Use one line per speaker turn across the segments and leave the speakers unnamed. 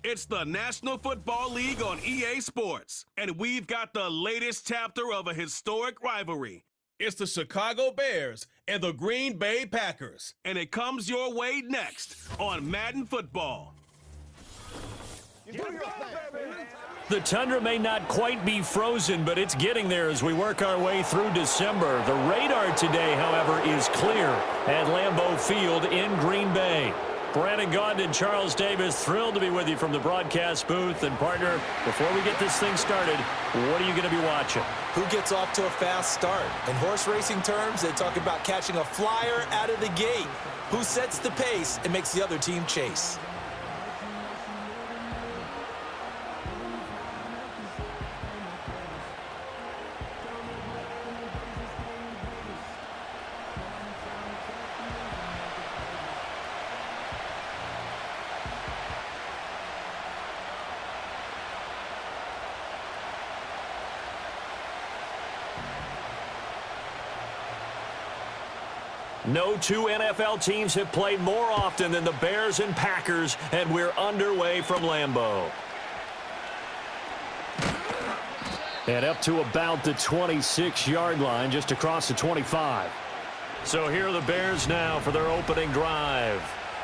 It's the National Football League on EA Sports, and we've got the latest chapter of a historic rivalry. It's the Chicago Bears and the Green Bay Packers, and it comes your way next on Madden Football.
The tundra may not quite be frozen, but it's getting there as we work our way through December. The radar today, however, is clear at Lambeau Field in Green Bay. Brandon Gaudin and Charles Davis, thrilled to be with you from the broadcast booth. And, partner, before we get this thing started, what are you going to be watching?
Who gets off to a fast start? In horse racing terms, they talk about catching a flyer out of the gate. Who sets the pace and makes the other team chase?
No two NFL teams have played more often than the Bears and Packers, and we're underway from Lambeau. And up to about the 26-yard line, just across the 25. So here are the Bears now for their opening drive.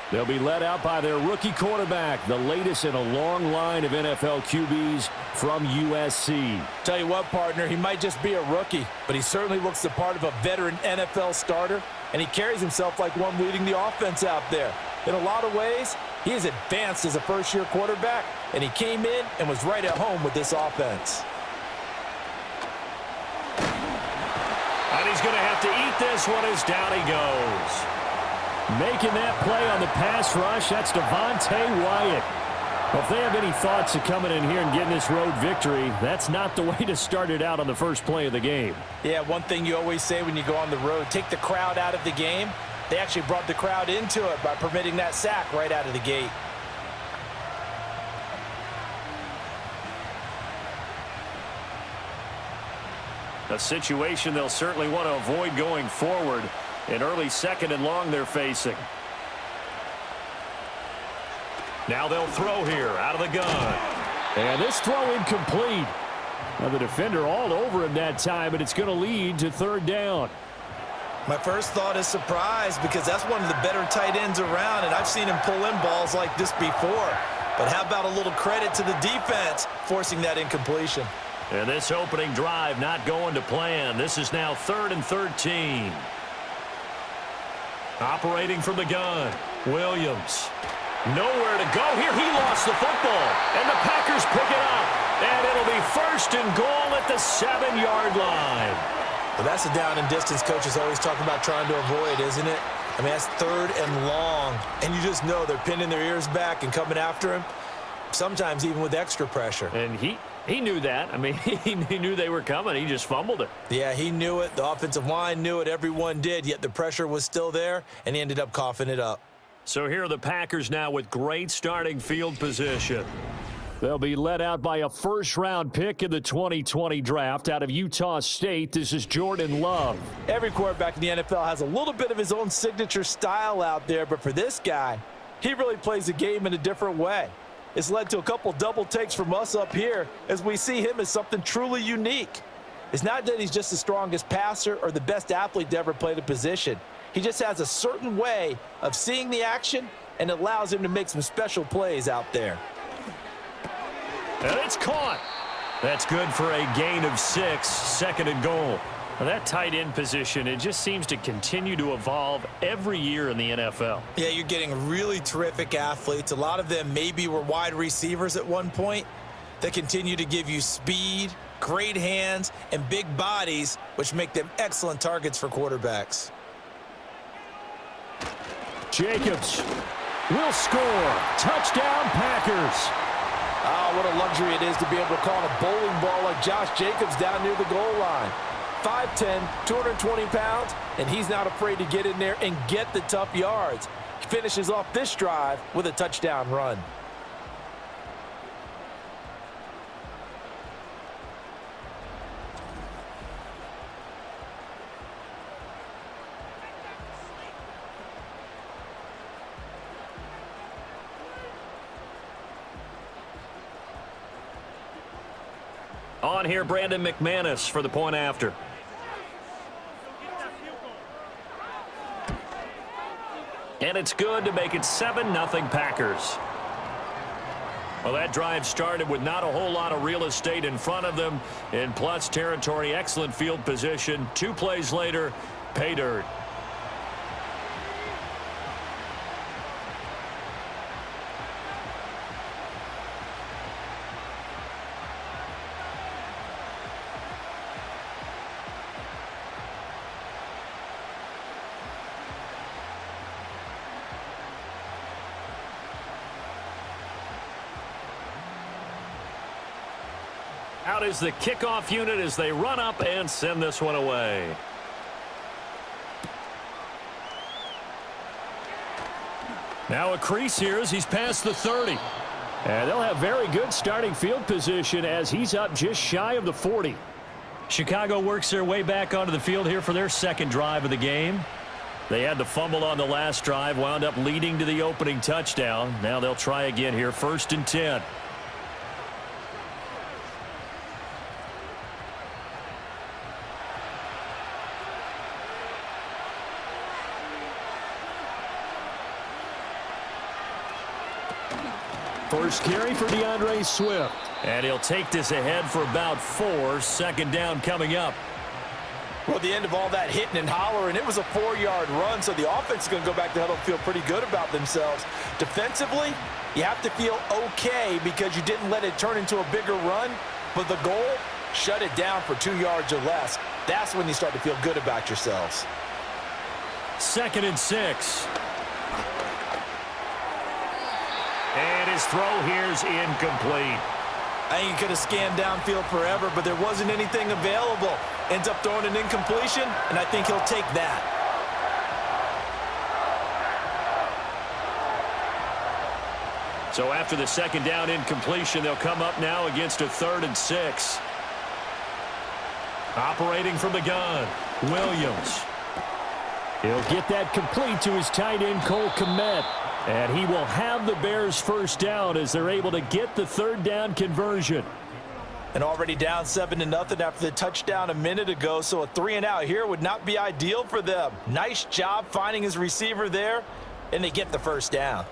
They'll be led out by their rookie quarterback, the latest in a long line of NFL QBs from USC.
Tell you what, partner, he might just be a rookie, but he certainly looks the part of a veteran NFL starter, and he carries himself like one leading the offense out there. In a lot of ways, he is advanced as a first-year quarterback, and he came in and was right at home with this offense.
And he's going to have to eat this one as down he goes. Making that play on the pass rush, that's Devontae Wyatt. Well, if they have any thoughts of coming in here and getting this road victory, that's not the way to start it out on the first play of the game.
Yeah, one thing you always say when you go on the road, take the crowd out of the game. They actually brought the crowd into it by permitting that sack right out of the gate.
A situation they'll certainly want to avoid going forward. An early second and long they're facing. Now they'll throw here out of the gun. And this throw incomplete. Now the defender all over him that time, but it's going to lead to third down.
My first thought is surprise because that's one of the better tight ends around, and I've seen him pull in balls like this before. But how about a little credit to the defense forcing that incompletion?
And this opening drive not going to plan. This is now 3rd and 13. Operating from the gun, Williams. Nowhere to go here. He lost the football, and the Packers pick it up. And it'll be 1st and goal at the 7-yard line.
Well, that's a down and distance coaches always talk about trying to avoid, isn't it? I mean, that's 3rd and long, and you just know they're pinning their ears back and coming after him, sometimes even with extra pressure.
And he knew that. I mean, he knew they were coming. He just fumbled it.
Yeah, he knew it. The offensive line knew it. Everyone did, yet the pressure was still there, and he ended up coughing it up.
So here are the Packers now with great starting field position. They'll be led out by a first-round pick in the 2020 draft out of Utah State. This is Jordan Love.
Every quarterback in the NFL has a little bit of his own signature style out there, but for this guy, he really plays the game in a different way. It's led to a couple double takes from us up here as we see him as something truly unique. It's not that he's just the strongest passer or the best athlete to ever play the position. He just has a certain way of seeing the action, and it allows him to make some special plays out there.
And it's caught. That's good for a gain of 6, 2nd and goal. Now that tight end position, it just seems to continue to evolve every year in the NFL.
Yeah, you're getting really terrific athletes. A lot of them maybe were wide receivers at one point that continue to give you speed, great hands, and big bodies, which make them excellent targets for quarterbacks.
Jacobs will score. Touchdown, Packers.
Ah, what a luxury it is to be able to call a bowling ball like Josh Jacobs down near the goal line. 5'10", 220 pounds, and he's not afraid to get in there and get the tough yards. He finishes off this drive with a touchdown run.
On here, Brandon McManus for the point after. And it's good to make it 7-0 Packers. Well, that drive started with not a whole lot of real estate in front of them. In plus territory, excellent field position. 2 plays later, pay dirt. Out is the kickoff unit as they run up and send this one away. Now a crease here as he's past the 30. And they'll have very good starting field position as he's up just shy of the 40. Chicago works their way back onto the field here for their second drive of the game. They had the fumble on the last drive, wound up leading to the opening touchdown. Now they'll try again here, 1st and 10. First carry for DeAndre Swift. And he'll take this ahead for about 4. Second down coming up.
Well, the end of all that hitting and hollering, it was a 4-yard run, so the offense is going to go back to huddle and feel pretty good about themselves. Defensively, you have to feel okay because you didn't let it turn into a bigger run, but the goal, shut it down for 2 yards or less. That's when you start to feel good about yourselves.
2nd and 6. And his throw here's incomplete.
I think he could have scanned downfield forever, but there wasn't anything available. Ends up throwing an incompletion, and I think he'll take that.
So after the second down incompletion, they'll come up now against a 3rd and 6. Operating from the gun, Williams. He'll get that complete to his tight end, Cole Kmet. And he will have the Bears first down as they're able to get the 3rd down conversion.
And already down 7-0 after the touchdown a minute ago, so a 3-and-out here would not be ideal for them. Nice job finding his receiver there, and they get the first down.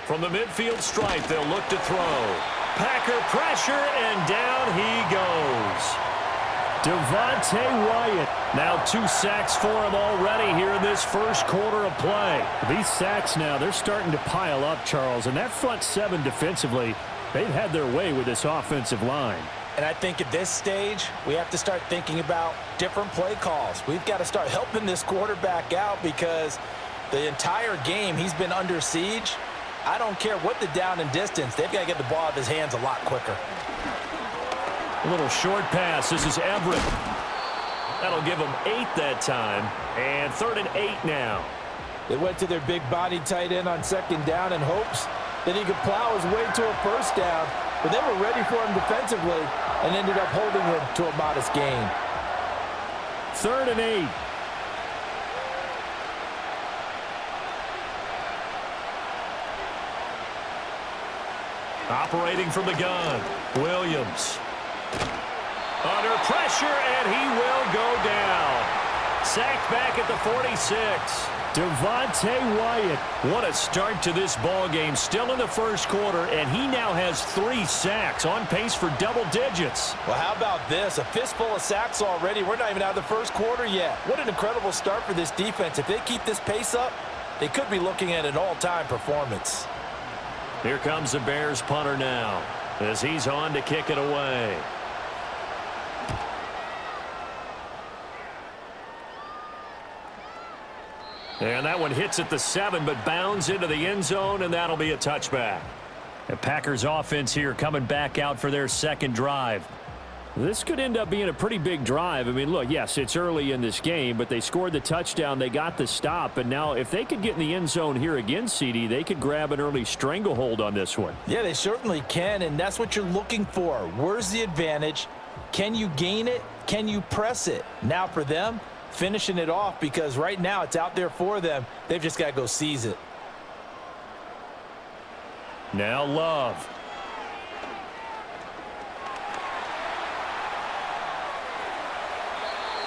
From the midfield stripe, they'll look to throw. Packer pressure, and down he goes. Devontae Wyatt. Now 2 sacks for him already here in this first quarter of play.
These sacks now, they're starting to pile up, Charles. And that front 7 defensively, they've had their way with this offensive line.
And I think at this stage, we have to start thinking about different play calls. We've got to start helping this quarterback out because the entire game he's been under siege. I don't care what the down and distance. They've got to get the ball out of his hands a lot quicker.
A little short pass. This is Everett. That'll give him 8 that time. And 3rd and 8 now.
They went to their big body tight end on 2nd down in hopes that he could plow his way to a first down. But they were ready for him defensively and ended up holding him to a modest gain.
3rd and 8.
Operating from the gun, Williams. Under pressure, and he will go down. Sacked back at the 46.
Devontae Wyatt.
What a start to this ball game. Still in the first quarter, and he now has 3 sacks, on pace for double digits.
Well, how about this? A fistful of sacks already. We're not even out of the first quarter yet. What an incredible start for this defense. If they keep this pace up, they could be looking at an all-time performance.
Here comes the Bears punter now as he's on to kick it away. And that one hits at the 7 but bounds into the end zone, and that'll be a touchback. The Packers offense here coming back out for their second drive.
This could end up being a pretty big drive. I mean, look, yes, it's early in this game, but they scored the touchdown. They got the stop. And now if they could get in the end zone here again, CD, they could grab an early stranglehold on this one.
Yeah, they certainly can, and that's what you're looking for. Where's the advantage? Can you gain it? Can you press it? Now for them, finishing it off, because right now it's out there for them. They've just got to go seize it.
Now Love.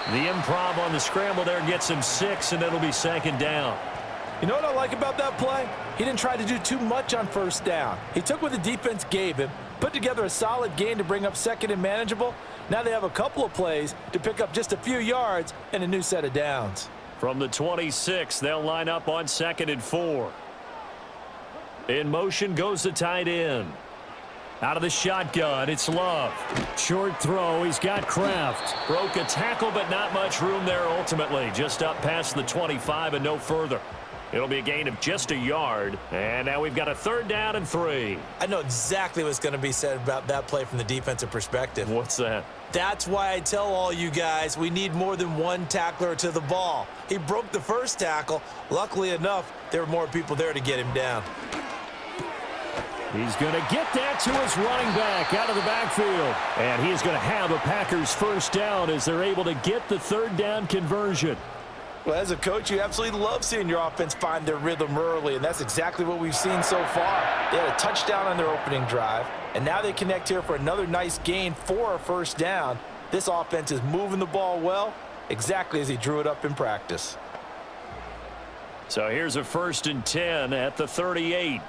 The improv on the scramble there gets him 6, and it'll be second down.
You know what I like about that play? He didn't try to do too much on first down. He took what the defense gave him, put together a solid gain to bring up second and manageable. Now they have a couple of plays to pick up just a few yards and a new set of downs.
From the 26, they'll line up on 2nd and 4. In motion goes the tight end. Out of the shotgun, it's Love.
Short throw, he's got Kraft.
Broke a tackle, but not much room there ultimately. Just up past the 25 and no further. It'll be a gain of just a yard. And now we've got a 3rd down and 3.
I know exactly what's going to be said about that play from the defensive perspective.
What's that?
That's why I tell all you guys we need more than one tackler to the ball. He broke the first tackle. Luckily enough, there were more people there to get him down.
He's going to get that to his running back out of the backfield.
And he's going to have a Packers 1st down as they're able to get the 3rd down conversion.
Well, as a coach, you absolutely love seeing your offense find their rhythm early, and that's exactly what we've seen so far. They had a touchdown on their opening drive, and now they connect here for another nice gain for a 1st down. This offense is moving the ball well, exactly as he drew it up in practice.
So here's a 1st and 10 at the 38.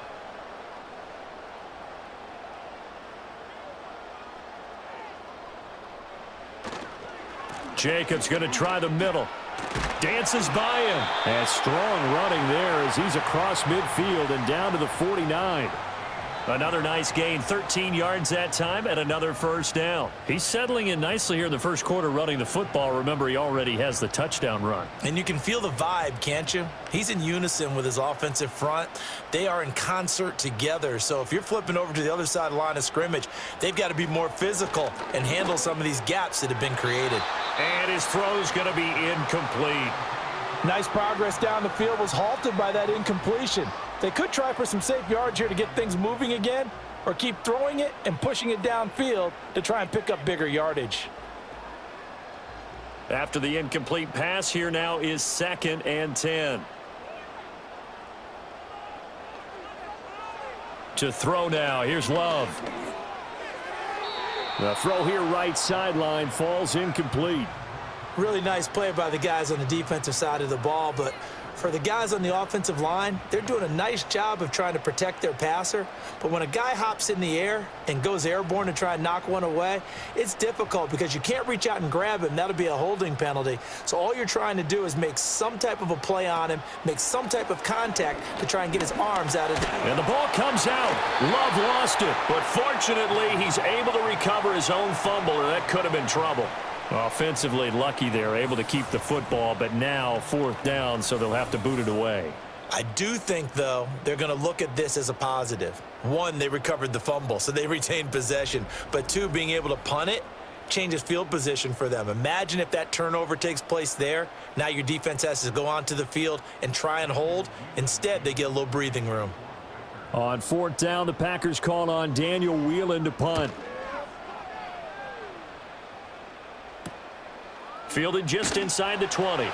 Jacobs going to try the middle. Dances by him.
And strong running there as he's across midfield and down to the 49.
Another nice gain, 13 yards that time, and another 1st down. He's settling in nicely here in the first quarter running the football. Remember, he already has the touchdown run.
And you can feel the vibe, can't you? He's in unison with his offensive front. They are in concert together. So if you're flipping over to the other side of the line of scrimmage, they've got to be more physical and handle some of these gaps that have been created.
And his throw's going to be incomplete.
Nice progress down the field was halted by that incompletion. They could try for some safe yards here to get things moving again, or keep throwing it and pushing it downfield to try and pick up bigger yardage.
After the incomplete pass, here now is 2nd and 10. To throw now, here's Love.
The throw here right sideline falls incomplete.
Really nice play by the guys on the defensive side of the ball, but for the guys on the offensive line, they're doing a nice job of trying to protect their passer. But when a guy hops in the air and goes airborne to try and knock one away, it's difficult because you can't reach out and grab him. That'll be a holding penalty. So all you're trying to do is make some type of a play on him, make some type of contact to try and get his arms out of there.
And the ball comes out. Love lost it. But fortunately, he's able to recover his own fumble, or that could have been trouble. Offensively lucky there, able to keep the football, but now 4th down, so they'll have to boot it away.
I do think, though, they're going to look at this as a positive. 1, they recovered the fumble, so they retained possession. But 2, being able to punt it changes field position for them. Imagine if that turnover takes place there. Now your defense has to go onto the field and try and hold. Instead, they get a little breathing room.
On 4th down, the Packers call on Daniel Whelan to punt.
Fielded just inside the 20.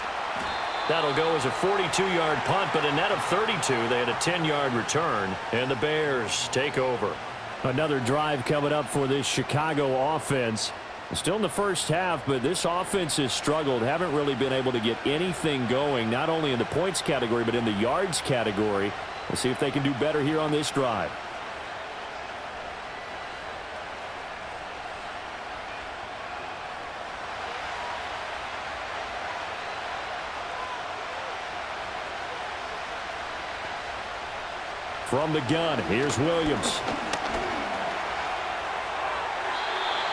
That'll go as a 42-yard punt, but a net of 32. They had a 10-yard return, and the Bears take over.
Another drive coming up for this Chicago offense. Still in the first half, but this offense has struggled. Haven't really been able to get anything going, not only in the points category, but in the yards category. We'll see if they can do better here on this drive. From the gun, here's Williams.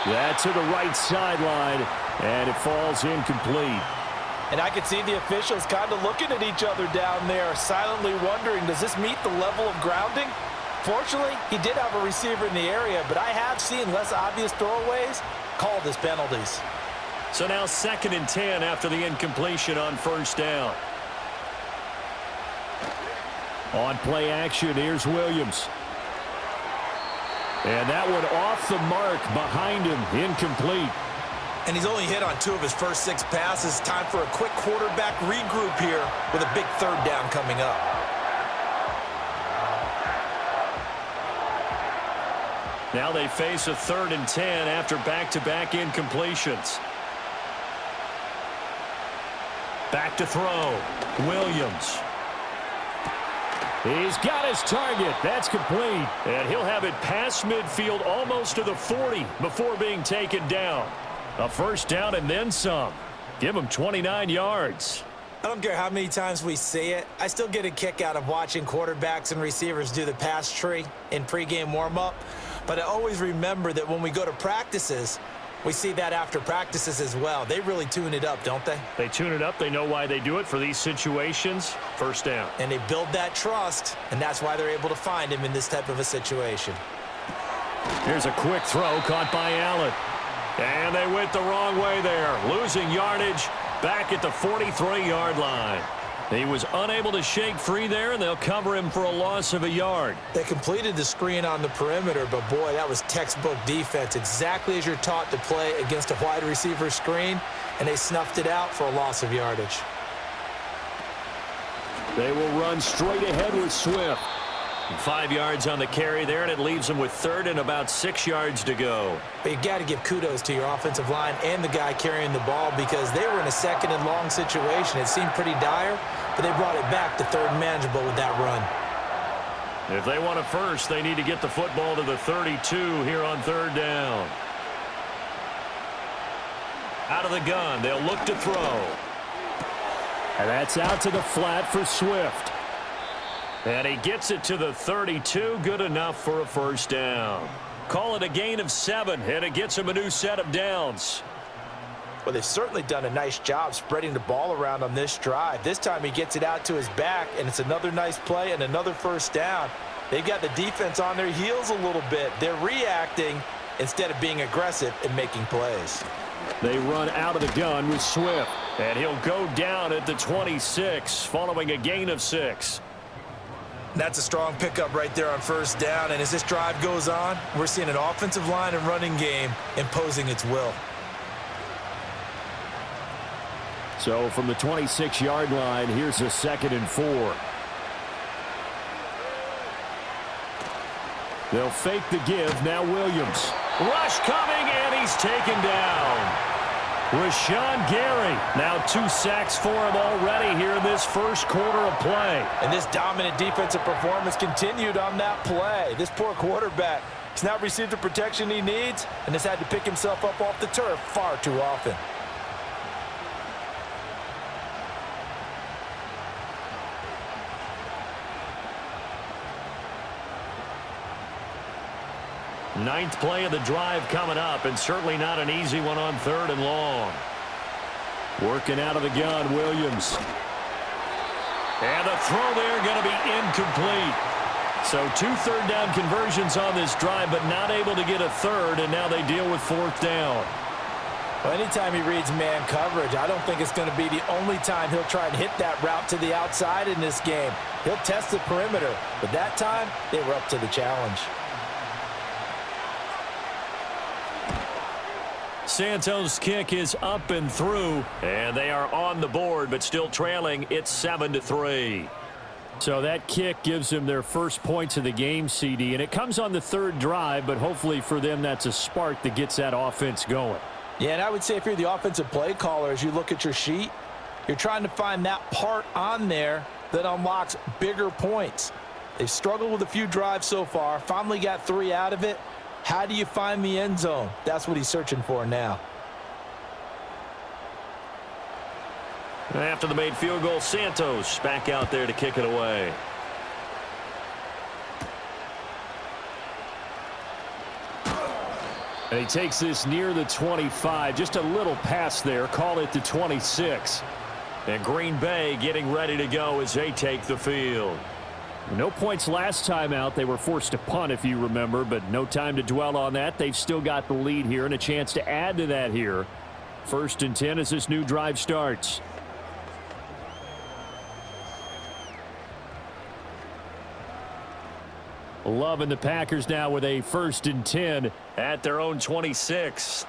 That to the right sideline, and it falls incomplete.
And I could see the officials kind of looking at each other down there, silently wondering, does this meet the level of grounding? Fortunately, he did have a receiver in the area, but I have seen less obvious throwaways called as penalties.
So now 2nd and 10 after the incompletion on 1st down.
On play action, here's Williams. And that one off the mark behind him, incomplete.
And he's only hit on 2 of his first 6 passes. Time for a quick quarterback regroup here with a big 3rd down coming up.
Now they face a 3rd and 10 after back-to-back incompletions. Back to throw. Williams. He's got his target. That's complete. And he'll have it past midfield almost to the 40 before being taken down. A 1st down and then some. Give him 29 yards.
I don't care how many times we see it. I still get a kick out of watching quarterbacks and receivers do the pass tree in pregame warm-up. But I always remember that when we go to practices, we see that after practices as well. They really tune it up, don't they?
They tune it up. They know why they do it for these situations. 1st down.
And they build that trust, and that's why they're able to find him in this type of a situation.
Here's a quick throw caught by Allen. And they went the wrong way there. Losing yardage back at the 43-yard line. He was unable to shake free there, and they'll cover him for a loss of a yard.
They completed the screen on the perimeter, but boy, that was textbook defense. Exactly as you're taught to play against a wide receiver screen, and they snuffed it out for a loss of yardage.
They will run straight ahead with Swift. 5 yards on the carry there, and it leaves them with 3rd and about 6 yards to go.
But you got to give kudos to your offensive line and the guy carrying the ball because they were in a 2nd and long situation. It seemed pretty dire, but they brought it back to 3rd and manageable with that run.
If they want a 1st, they need to get the football to the 32 here on 3rd down. Out of the gun, they'll look to throw. And that's out to the flat for Swift. And he gets it to the 32. Good enough for a 1st down. Call it a gain of 7, and it gets him a new set of downs.
Well, they've certainly done a nice job spreading the ball around on this drive. This time he gets it out to his back, and it's another nice play and another 1st down. They've got the defense on their heels a little bit. They're reacting instead of being aggressive and making plays.
They run out of the gun with Swift, and he'll go down at the 26 following a gain of 6.
That's a strong pickup right there on 1st down, and as this drive goes on, we're seeing an offensive line and running game imposing its will.
So from the 26-yard line, here's a 2nd and 4. They'll fake the give. Now Williams. Rush coming, and he's taken down. Rashawn Gary. Now 2 sacks for him already here in this 1st quarter of play.
And this dominant defensive performance continued on that play. This poor quarterback has not received the protection he needs and has had to pick himself up off the turf far too often.
Ninth play of the drive coming up, and certainly not an easy one on 3rd and long. Working out of the gun, Williams. And the throw there going to be incomplete. So 2 3rd down conversions on this drive, but not able to get a 3rd, and now they deal with 4th down.
Well, anytime he reads man coverage, I don't think it's going to be the only time he'll try and hit that route to the outside in this game. He'll test the perimeter, but that time they were up to the challenge.
Santos' kick is up and through, and they are on the board, but still trailing. It's 7-3.
So that kick gives them their first points of the game, CD, and it comes on the 3rd drive, but hopefully for them that's a spark that gets that offense going.
Yeah, and I would say if you're the offensive play caller, as you look at your sheet, you're trying to find that part on there that unlocks bigger points. They've struggled with a few drives so far, finally got 3 out of it. How do you find the end zone? That's what he's searching for now.
After the made field goal, Santos back out there to kick it away.
And he takes this near the 25. Just a little pass there. Call it the 26.
And Green Bay getting ready to go as they take the field.
No points last time out. They were forced to punt, if you remember, but no time to dwell on that. They've still got the lead here and a chance to add to that here. 1st and 10 as this new drive starts. Loving the Packers now with a 1st and 10
at their own 26.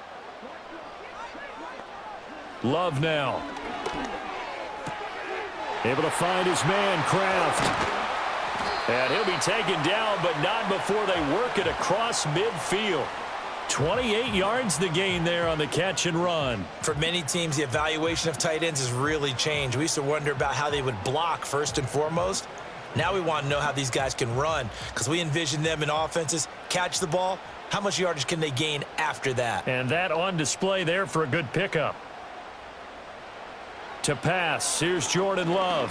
Love now. Able to find his man, Kraft. And he'll be taken down, but not before they work it across midfield. 28 yards the gain there on the catch and run.
For many teams, the evaluation of tight ends has really changed. We used to wonder about how they would block first and foremost. Now we want to know how these guys can run, because we envision them in offenses catch the ball. How much yardage can they gain after that?
And that on display there for a good pickup. To pass, here's Jordan Love.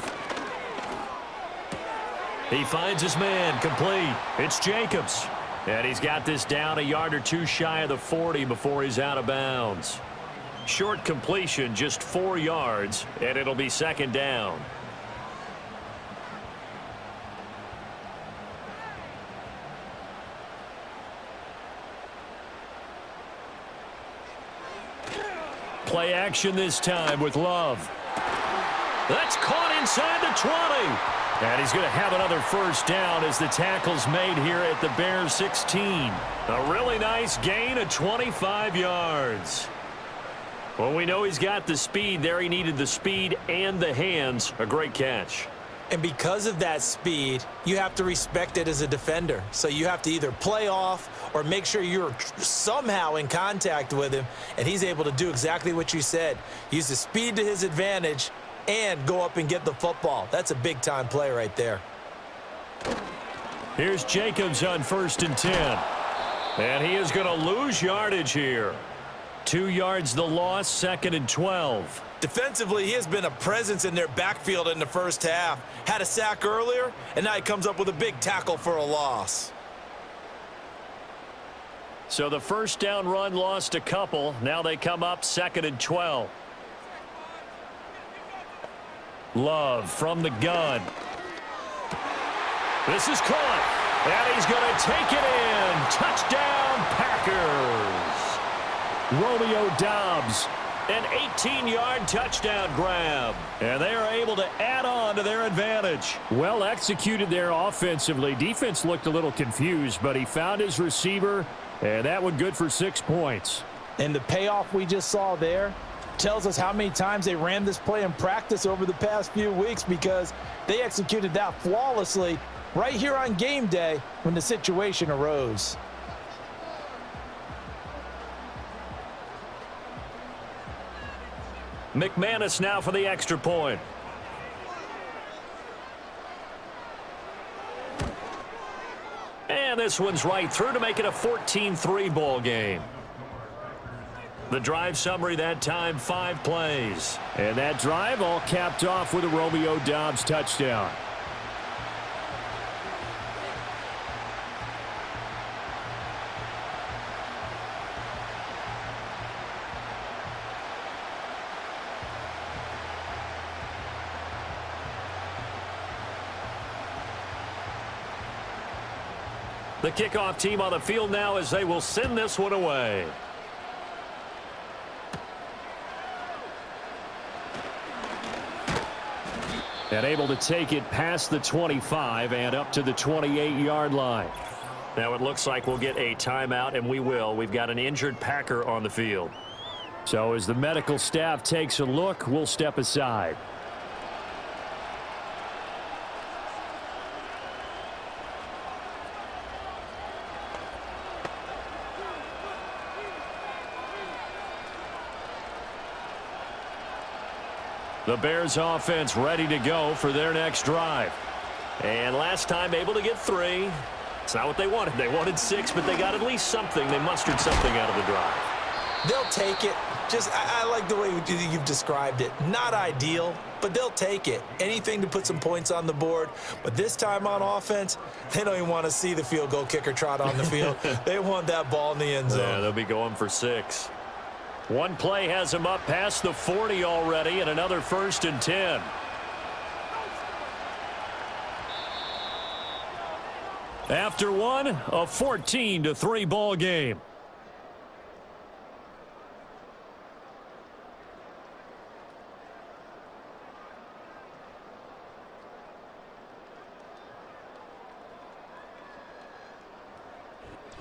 He finds his man, complete. It's Jacobs. And he's got this down a yard or two shy of the 40 before he's out of bounds. Short completion, just 4 yards, and it'll be second down. Play action this time with Love. That's caught inside the 20. And he's going to have another first down as the tackle's made here at the Bears 16. A really nice gain of 25 yards. Well, we know he's got the speed there. He needed the speed and the hands. A great catch.
And because of that speed, you have to respect it as a defender. So you have to either play off or make sure you're somehow in contact with him. And he's able to do exactly what you said. Use the speed to his advantage and go up and get the football. That's a big-time play right there.
Here's Jacobs on 1st and 10. And he is going to lose yardage here. 2 yards the loss, 2nd and 12.
Defensively, he has been a presence in their backfield in the first half. Had a sack earlier, and now he comes up with a big tackle for a loss.
So the first down run lost a couple. Now they come up 2nd and 12. Love from the gun. This is caught. And he's going to take it in. Touchdown, Packers. Romeo Doubs. An 18-yard touchdown grab. And they are able to add on to their advantage.
Well executed there offensively. Defense looked a little confused, but he found his receiver, and that one good for 6 points.
And the payoff we just saw there tells us how many times they ran this play in practice over the past few weeks, because they executed that flawlessly right here on game day when the situation arose.
McManus now for the extra point. And this one's right through to make it a 14-3 ball game. The drive summary that time, 5 plays.
And that drive all capped off with a Romeo Doubs touchdown.
The kickoff team on the field now as they will send this one away.
And able to take it past the 25 and up to the 28-yard line.
Now it looks like we'll get a timeout, and we will. We've got an injured Packer on the field.
So as the medical staff takes a look, we'll step aside.
The Bears offense ready to go for their next drive. And last time able to get 3. It's not what they wanted. They wanted 6, but they got at least something. They mustered something out of the drive.
They'll take it. I like the way you've described it. Not ideal, but they'll take it. Anything to put some points on the board. But this time on offense, they don't even want to see the field goal kicker trot on the field. They want that ball in the end zone.
Yeah, they'll be going for 6. One play has him up past the 40 already, and another 1st and 10. After one, a 14-3 ball game.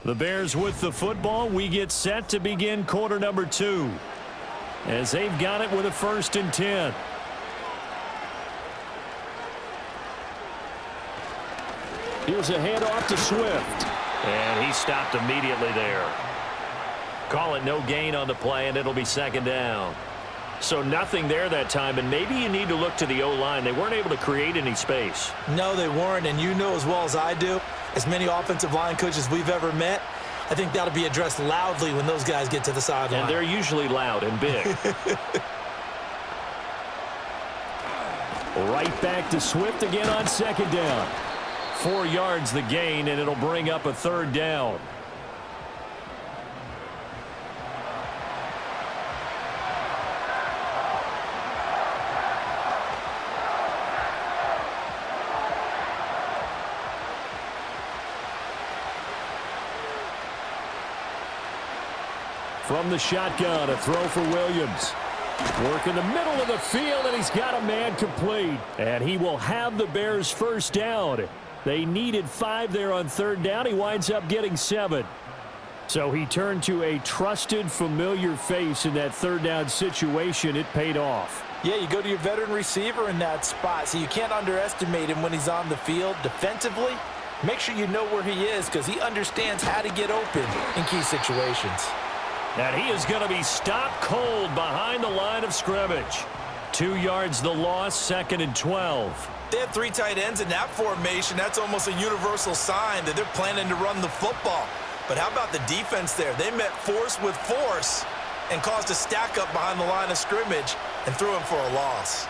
The Bears with the football. We get set to begin quarter number 2. as they've got it with a 1st and 10. Here's a handoff to Swift. And he stopped immediately there. Call it no gain on the play, and it'll be 2nd down. So nothing there that time, and maybe you need to look to the O-line. They weren't able to create any space.
No, they weren't, and you know as well as I do, as many offensive line coaches we've ever met, I think that'll be addressed loudly when those guys get to the sideline.
And they're usually loud and big. Right back to Swift again on 2nd down. 4 yards the gain, and it'll bring up a 3rd down. From the shotgun, a throw for Williams. Work in the middle of the field, and he's got a man complete. And he will have the Bears' 1st down. They needed 5 there on 3rd down. He winds up getting 7. So he turned to a trusted, familiar face in that 3rd down situation. It paid off.
Yeah, you go to your veteran receiver in that spot, so you can't underestimate him when he's on the field defensively. Make sure you know where he is because he understands how to get open in key situations.
And he is going to be stopped cold behind the line of scrimmage. 2 yards the loss, 2nd and 12.
They have 3 tight ends in that formation. That's almost a universal sign that they're planning to run the football. But how about the defense there? They met force with force and caused a stack up behind the line of scrimmage and threw him for a loss.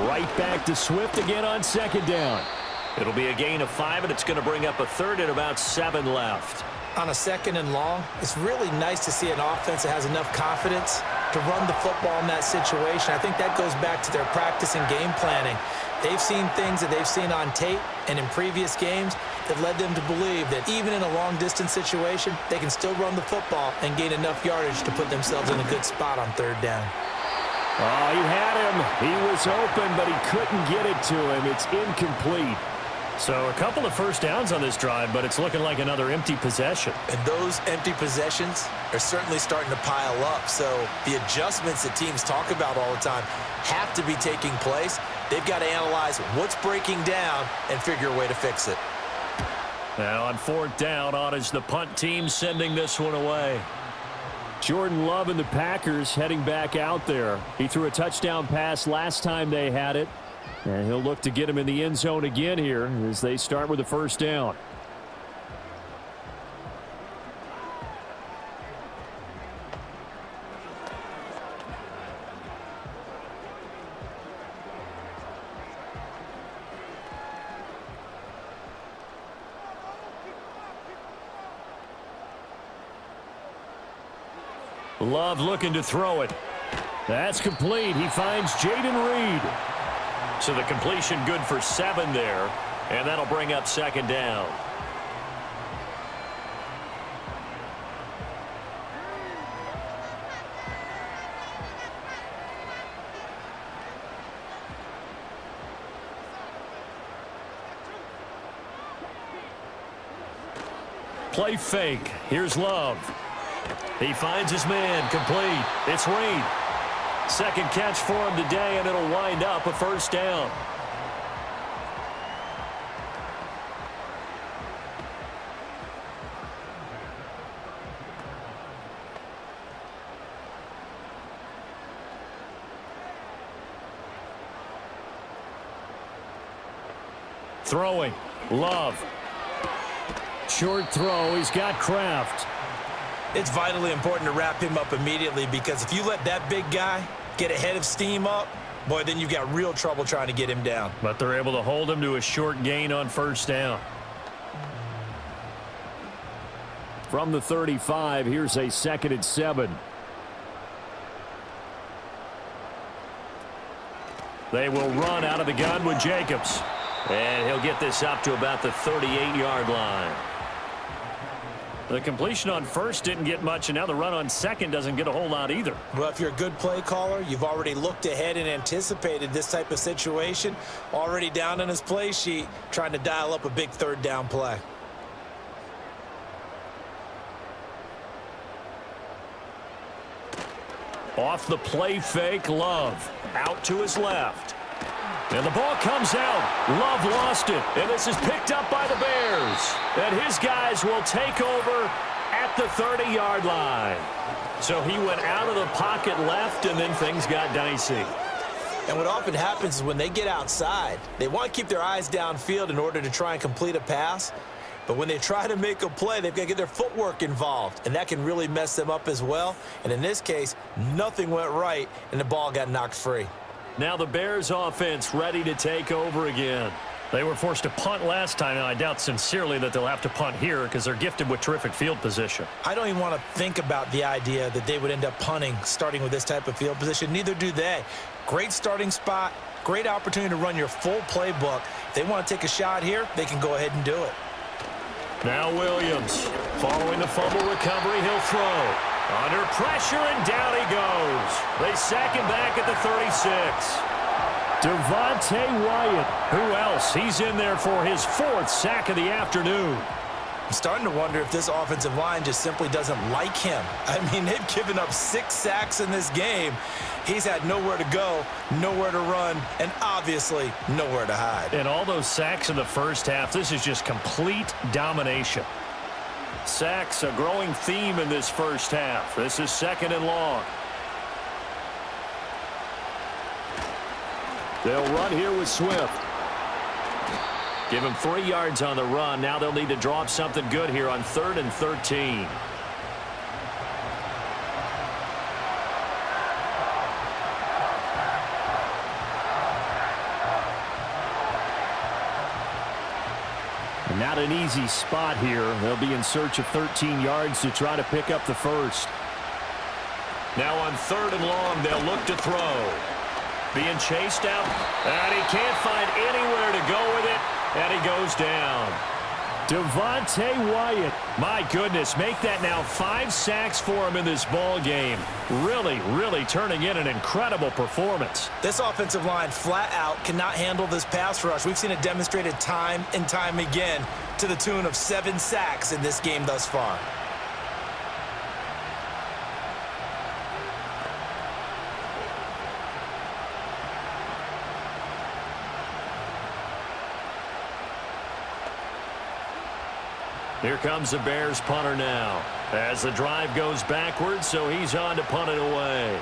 Right back to Swift again on 2nd down. It'll be a gain of 5, and it's going to bring up a 3rd and about 7 left.
On a 2nd and long, it's really nice to see an offense that has enough confidence to run the football in that situation. I think that goes back to their practice and game planning. They've seen things that they've seen on tape and in previous games that led them to believe that even in a long-distance situation, they can still run the football and gain enough yardage to put themselves in a good spot on 3rd down.
Oh, he had him. He was open, but he couldn't get it to him. It's incomplete. So a couple of 1st downs on this drive, but it's looking like another empty possession.
And those empty possessions are certainly starting to pile up. So the adjustments that teams talk about all the time have to be taking place. They've got to analyze what's breaking down and figure a way to fix it.
Now on 4th down, on is the punt team sending this one away. Jordan Love and the Packers heading back out there. He threw a touchdown pass last time they had it. And he'll look to get him in the end zone again here as they start with the 1st down. Love looking to throw it. That's complete. He finds Jaden Reed. So the completion good for 7 there, and that'll bring up 2nd down. Play fake. Here's Love. He finds his man. Complete. It's Reed. 2nd catch for him today, and it'll wind up a 1st down. Throwing. Love. Short throw. He's got Kraft.
It's vitally important to wrap him up immediately because if you let that big guy get ahead of steam up, boy, then you've got real trouble trying to get him down.
But they're able to hold him to a short gain on 1st down. From the 35, here's a 2nd and 7. They will run out of the gun with Jacobs. And he'll get this up to about the 38-yard line. The completion on 1st didn't get much, and now the run on 2nd doesn't get a whole lot either.
Well, if you're a good play caller, you've already looked ahead and anticipated this type of situation. Already down on his play sheet, trying to dial up a big 3rd down play.
Off the play fake, Love. Out to his left. And the ball comes out. Love lost it. And this is picked up by the Bears. And his guys will take over at the 30-yard line. So he went out of the pocket left, and then things got dicey.
And what often happens is when they get outside, they want to keep their eyes downfield in order to try and complete a pass. But when they try to make a play, they've got to get their footwork involved, and that can really mess them up as well. And in this case, nothing went right, and the ball got knocked free.
Now the Bears offense ready to take over again. They were forced to punt last time, and I doubt sincerely that they'll have to punt here because they're gifted with terrific field position.
I don't even want to think about the idea that they would end up punting starting with this type of field position. Neither do they. Great starting spot, great opportunity to run your full playbook. If they want to take a shot here, they can go ahead and do it.
Now Williams, following the fumble recovery, he'll throw. Under pressure, and down he goes. They sack him back at the 36.
Devontae Wyatt.
Who else? He's in there for his 4th sack of the afternoon.
I'm starting to wonder if this offensive line just simply doesn't like him. I mean, they've given up 6 sacks in this game. He's had nowhere to go, nowhere to run, and obviously nowhere to hide.
And all those sacks in the first half, this is just complete domination. Sacks, a growing theme in this first half. This is 2nd and long.
They'll run here with Swift.
Give him 3 yards on the run. Now they'll need to draw up something good here on 3rd and 13.
Not an easy spot here. They'll be in search of 13 yards to try to pick up the first.
Now on 3rd and long, they'll look to throw. Being chased out, and he can't find anywhere to go with it, and he goes down.
Devontae Wyatt.
My goodness, make that now 5 sacks for him in this ball game. Really, really turning in an incredible performance.
This offensive line flat out cannot handle this pass rush. We've seen it demonstrated time and time again to the tune of 7 sacks in this game thus far.
Here comes the Bears punter now as the drive goes backwards, so he's on to punt it away.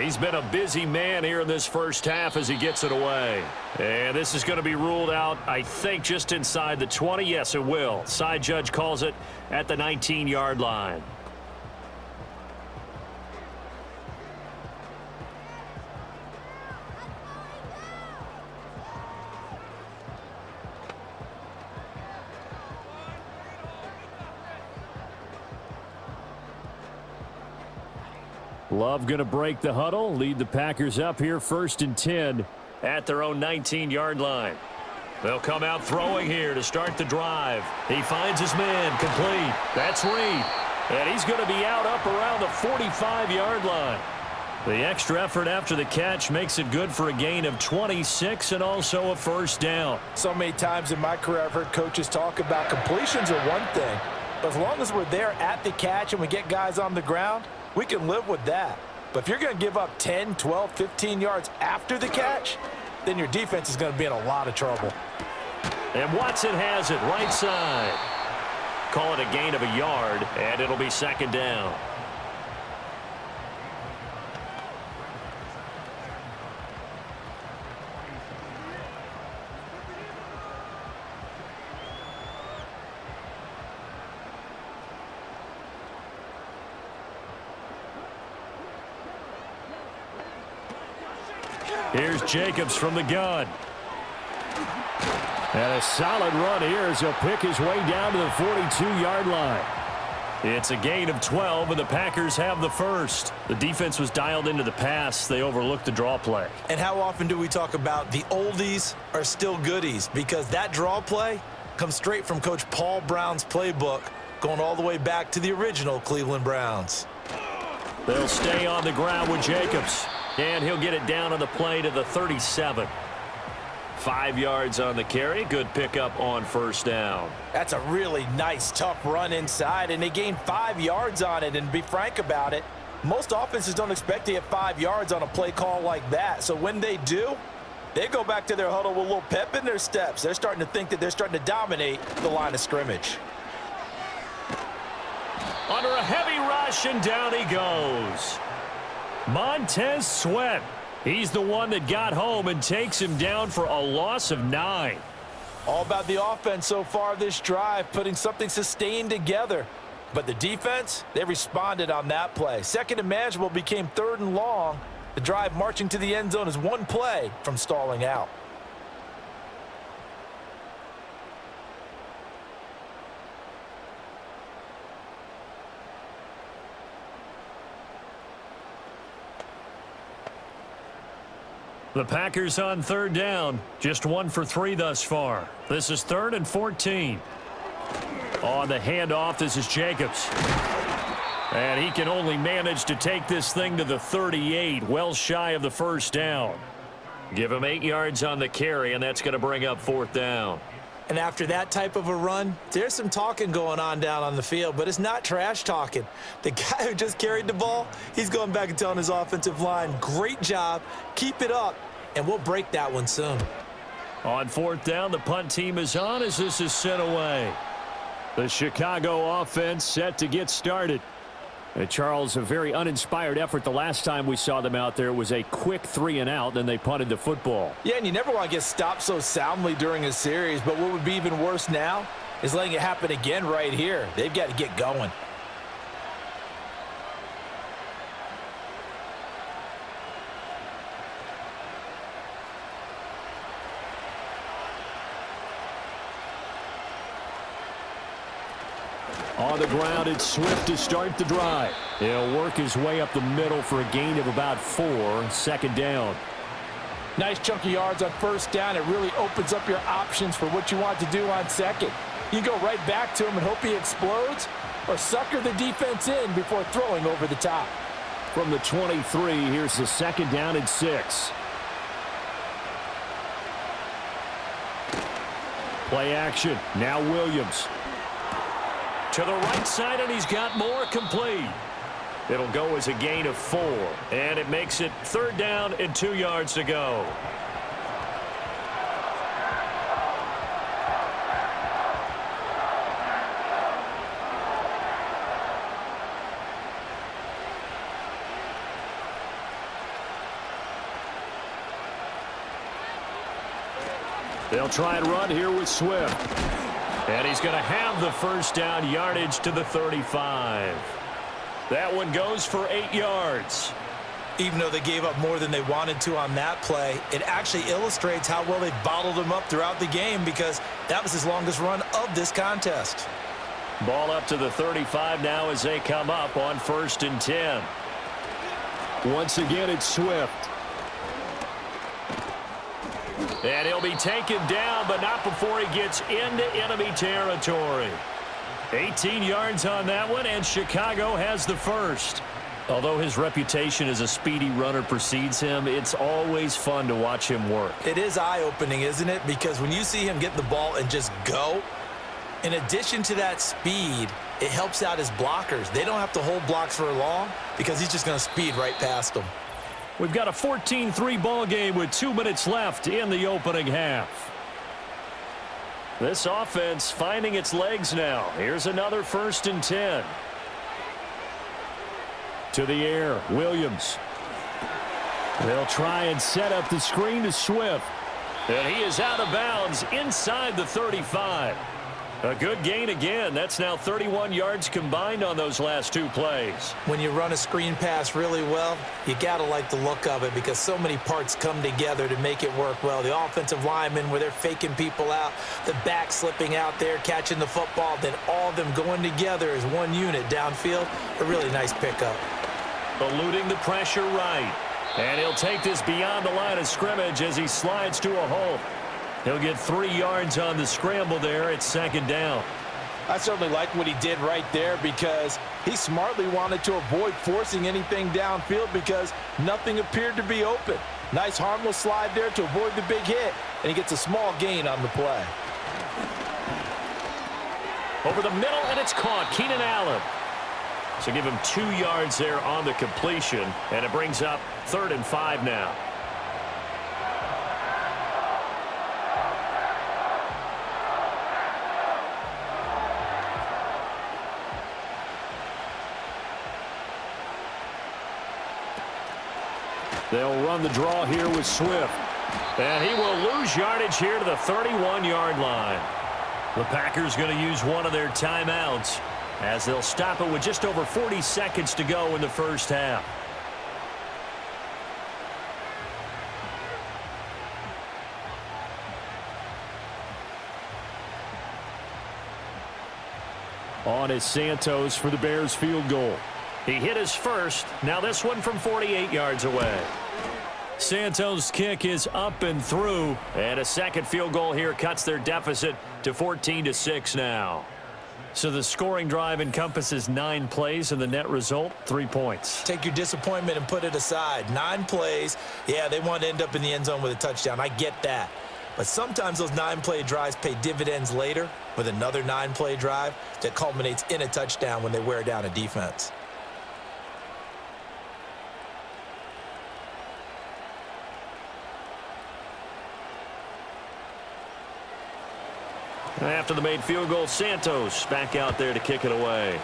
He's been a busy man here in this first half as he gets it away. And this is going to be ruled out, I think, just inside the 20. Yes, it will. Side judge calls it at the 19-yard line.
Love going to break the huddle, lead the Packers up here 1st and 10
at their own 19-yard line. They'll come out throwing here to start the drive. He finds his man complete. That's Reed. And he's going to be out up around the 45-yard line. The extra effort after the catch makes it good for a gain of 26 and also a 1st down.
So many times in my career I've heard coaches talk about completions are one thing, but as long as we're there at the catch and we get guys on the ground, we can live with that. But if you're going to give up 10, 12, 15 yards after the catch, then your defense is going to be in a lot of trouble.
And Watson has it right side. Call it a gain of a yard, and it'll be 2nd down. Here's Jacobs from the gun.
And a solid run here as he'll pick his way down to the 42-yard line.
It's a gain of 12, and the Packers have the first. The defense was dialed into the pass. They overlooked the draw play.
And how often do we talk about the oldies are still goodies? Because that draw play comes straight from Coach Paul Brown's playbook, going all the way back to the original Cleveland Browns.
They'll stay on the ground with Jacobs. And he'll get it down on the play to the 37. 5 yards on the carry. Good pickup on 1st down.
That's a really nice, tough run inside, and they gained 5 yards on it. And to be frank about it, Most offenses don't expect to get 5 yards on a play call like that. So when they do, they go back to their huddle with a little pep in their steps. They're starting to think that they're starting to dominate the line of scrimmage.
Under a heavy rush, and down he goes. Montez Sweat. He's the one that got home and takes him down for a loss of 9.
All about the offense so far this drive, putting something sustained together. But the defense, they responded on that play. Second and manageable became 3rd and long. The drive marching to the end zone is one play from stalling out.
The Packers on 3rd down. Just 1 for 3 thus far. This is 3rd and 14. On the handoff, this is Jacobs. And he can only manage to take this thing to the 38, well shy of the 1st down. Give him 8 yards on the carry, and that's going to bring up 4th down.
And after that type of a run, there's some talking going on down on the field, but it's not trash talking. The guy who just carried the ball, he's going back and telling his offensive line, great job, keep it up, and we'll break that one soon.
On 4th down, the punt team is on as this is sent away. The Chicago offense set to get started. And Charles, a very uninspired effort the last time we saw them out there. It was a quick 3 and out, then they punted the football.
Yeah, and you never want to get stopped so soundly during a series, but what would be even worse now is letting it happen again right here. They've got to get going.
On the ground, it's Swift to start the drive. He'll work his way up the middle for a gain of about 4. 2nd down.
Nice chunk of yards on 1st down. It really opens up your options for what you want to do on 2nd. You can go right back to him and hope he explodes, or sucker the defense in before throwing over the top.
From the 23, here's the 2nd down and 6. Play action. Now Williams. To the right side, and he's got more complete. It'll go as a gain of 4, and it makes it 3rd down and 2 yards to go. They'll try and run here with Swift. And he's going to have the 1st down yardage to the 35. That one goes for 8 yards.
Even though they gave up more than they wanted to on that play, it actually illustrates how well they bottled him up throughout the game, because that was his longest run of this contest.
Ball up to the 35 now as they come up on 1st and 10. Once again, it's Swift. And he'll be taken down, but not before he gets into enemy territory. 18 yards on that one, and Chicago has the 1st. Although his reputation as a speedy runner precedes him, it's always fun to watch him work.
It is eye-opening, isn't it? Because when you see him get the ball and just go, in addition to that speed, it helps out his blockers. They don't have to hold blocks for long because he's just going to speed right past them.
We've got a 14-3 ball game with 2 minutes left in the opening half. This offense finding its legs now. Here's another 1st and 10. To the air, Williams. They'll try and set up the screen to Swift. And he is out of bounds inside the 35. A good gain again. That's now 31 yards combined on those last 2 plays. When
you run a screen pass really well, you got to like the look of it, because so many parts come together to make it work well. The offensive linemen, where they're faking people out, the back slipping out there, catching the football, then all of them going together as one unit downfield. A really nice pickup.
Eluding the pressure right. And he'll take this beyond the line of scrimmage as he slides to a halt. He'll get 3 yards on the scramble there at 2nd down.
I certainly like what he did right there, because he smartly wanted to avoid forcing anything downfield because nothing appeared to be open. Nice harmless slide there to avoid the big hit, and he gets a small gain on the play.
Over the middle, and it's caught. Keenan Allen. So give him 2 yards there on the completion, and it brings up 3rd and 5 now. They'll run the draw here with Swift. And he will lose yardage here to the 31-yard line. The Packers going to use one of their timeouts as they'll stop it with just over 40 seconds to go in the first half. On is Santos for the Bears field goal. He hit his first. Now this one from 48 yards away. Santos' kick is up and through, and a second field goal here cuts their deficit to 14-6 now. So the scoring drive encompasses 9 plays, and the net result, 3 points.
Take your disappointment and put it aside. 9 plays. Yeah, they want to end up in the end zone with a touchdown. I get that. But sometimes those 9-play drives pay dividends later with another 9-play drive that culminates in a touchdown when they wear down a defense.
After the made field goal, Santos back out there to kick it away.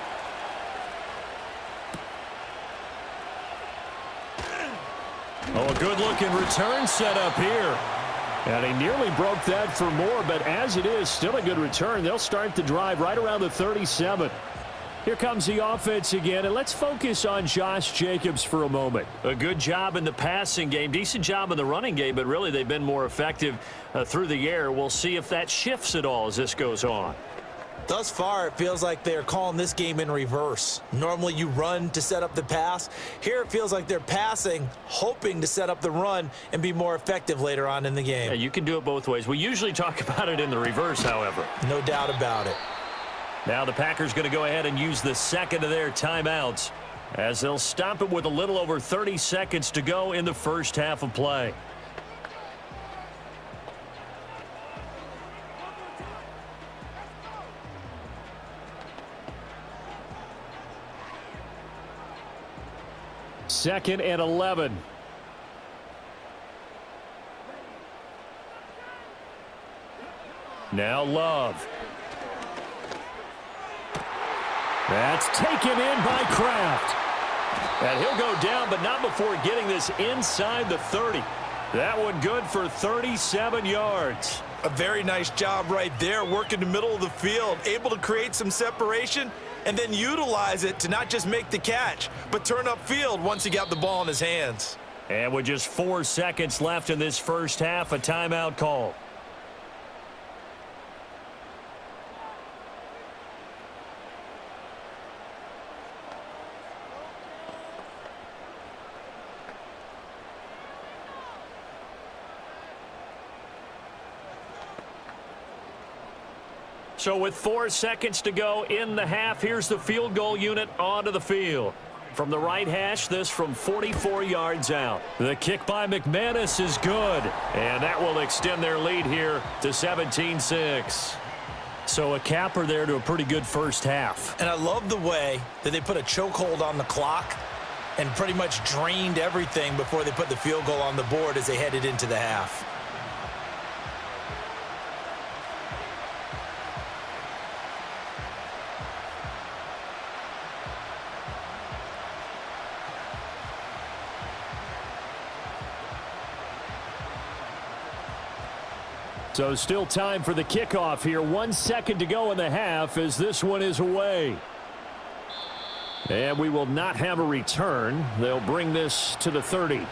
Oh, a good-looking return set up here. And he nearly broke that for more, but as it is, still a good return. They'll start the drive right around the 37. Here comes the offense again, and let's focus on Josh Jacobs for a moment. A good job in the passing game, decent job in the running game, but really they've been more effective through the air. We'll see if that shifts at all as this goes on.
Thus far, it feels like they're calling this game in reverse. Normally you run to set up the pass. Here it feels like they're passing, hoping to set up the run and be more effective later on in the game.
Yeah, you can do it both ways. We usually talk about it in the reverse, however.
No doubt about it.
Now the Packers going to go ahead and use the second of their timeouts as they'll stop it with a little over 30 seconds to go in the first half of play. Second and 11. Now Love. That's taken in by Kraft. And he'll go down, but not before getting this inside the 30. That one good for 37 yards.
A very nice job right there, working the middle of the field, able to create some separation and then utilize it to not just make the catch, but turn upfield once he got the ball in his hands.
And with just 4 seconds left in this first half, a timeout call. So with 4 seconds to go in the half, here's the field goal unit onto the field. From the right hash, this from 44 yards out. The kick by McManus is good, and that will extend their lead here to 17-6. So a capper there to a pretty good first half.
And I love the way that they put a chokehold on the clock and pretty much drained everything before they put the field goal on the board as they headed into the half.
So still time for the kickoff here. 1 second to go in the half as this one is away. And we will not have a return. They'll bring this to the 30.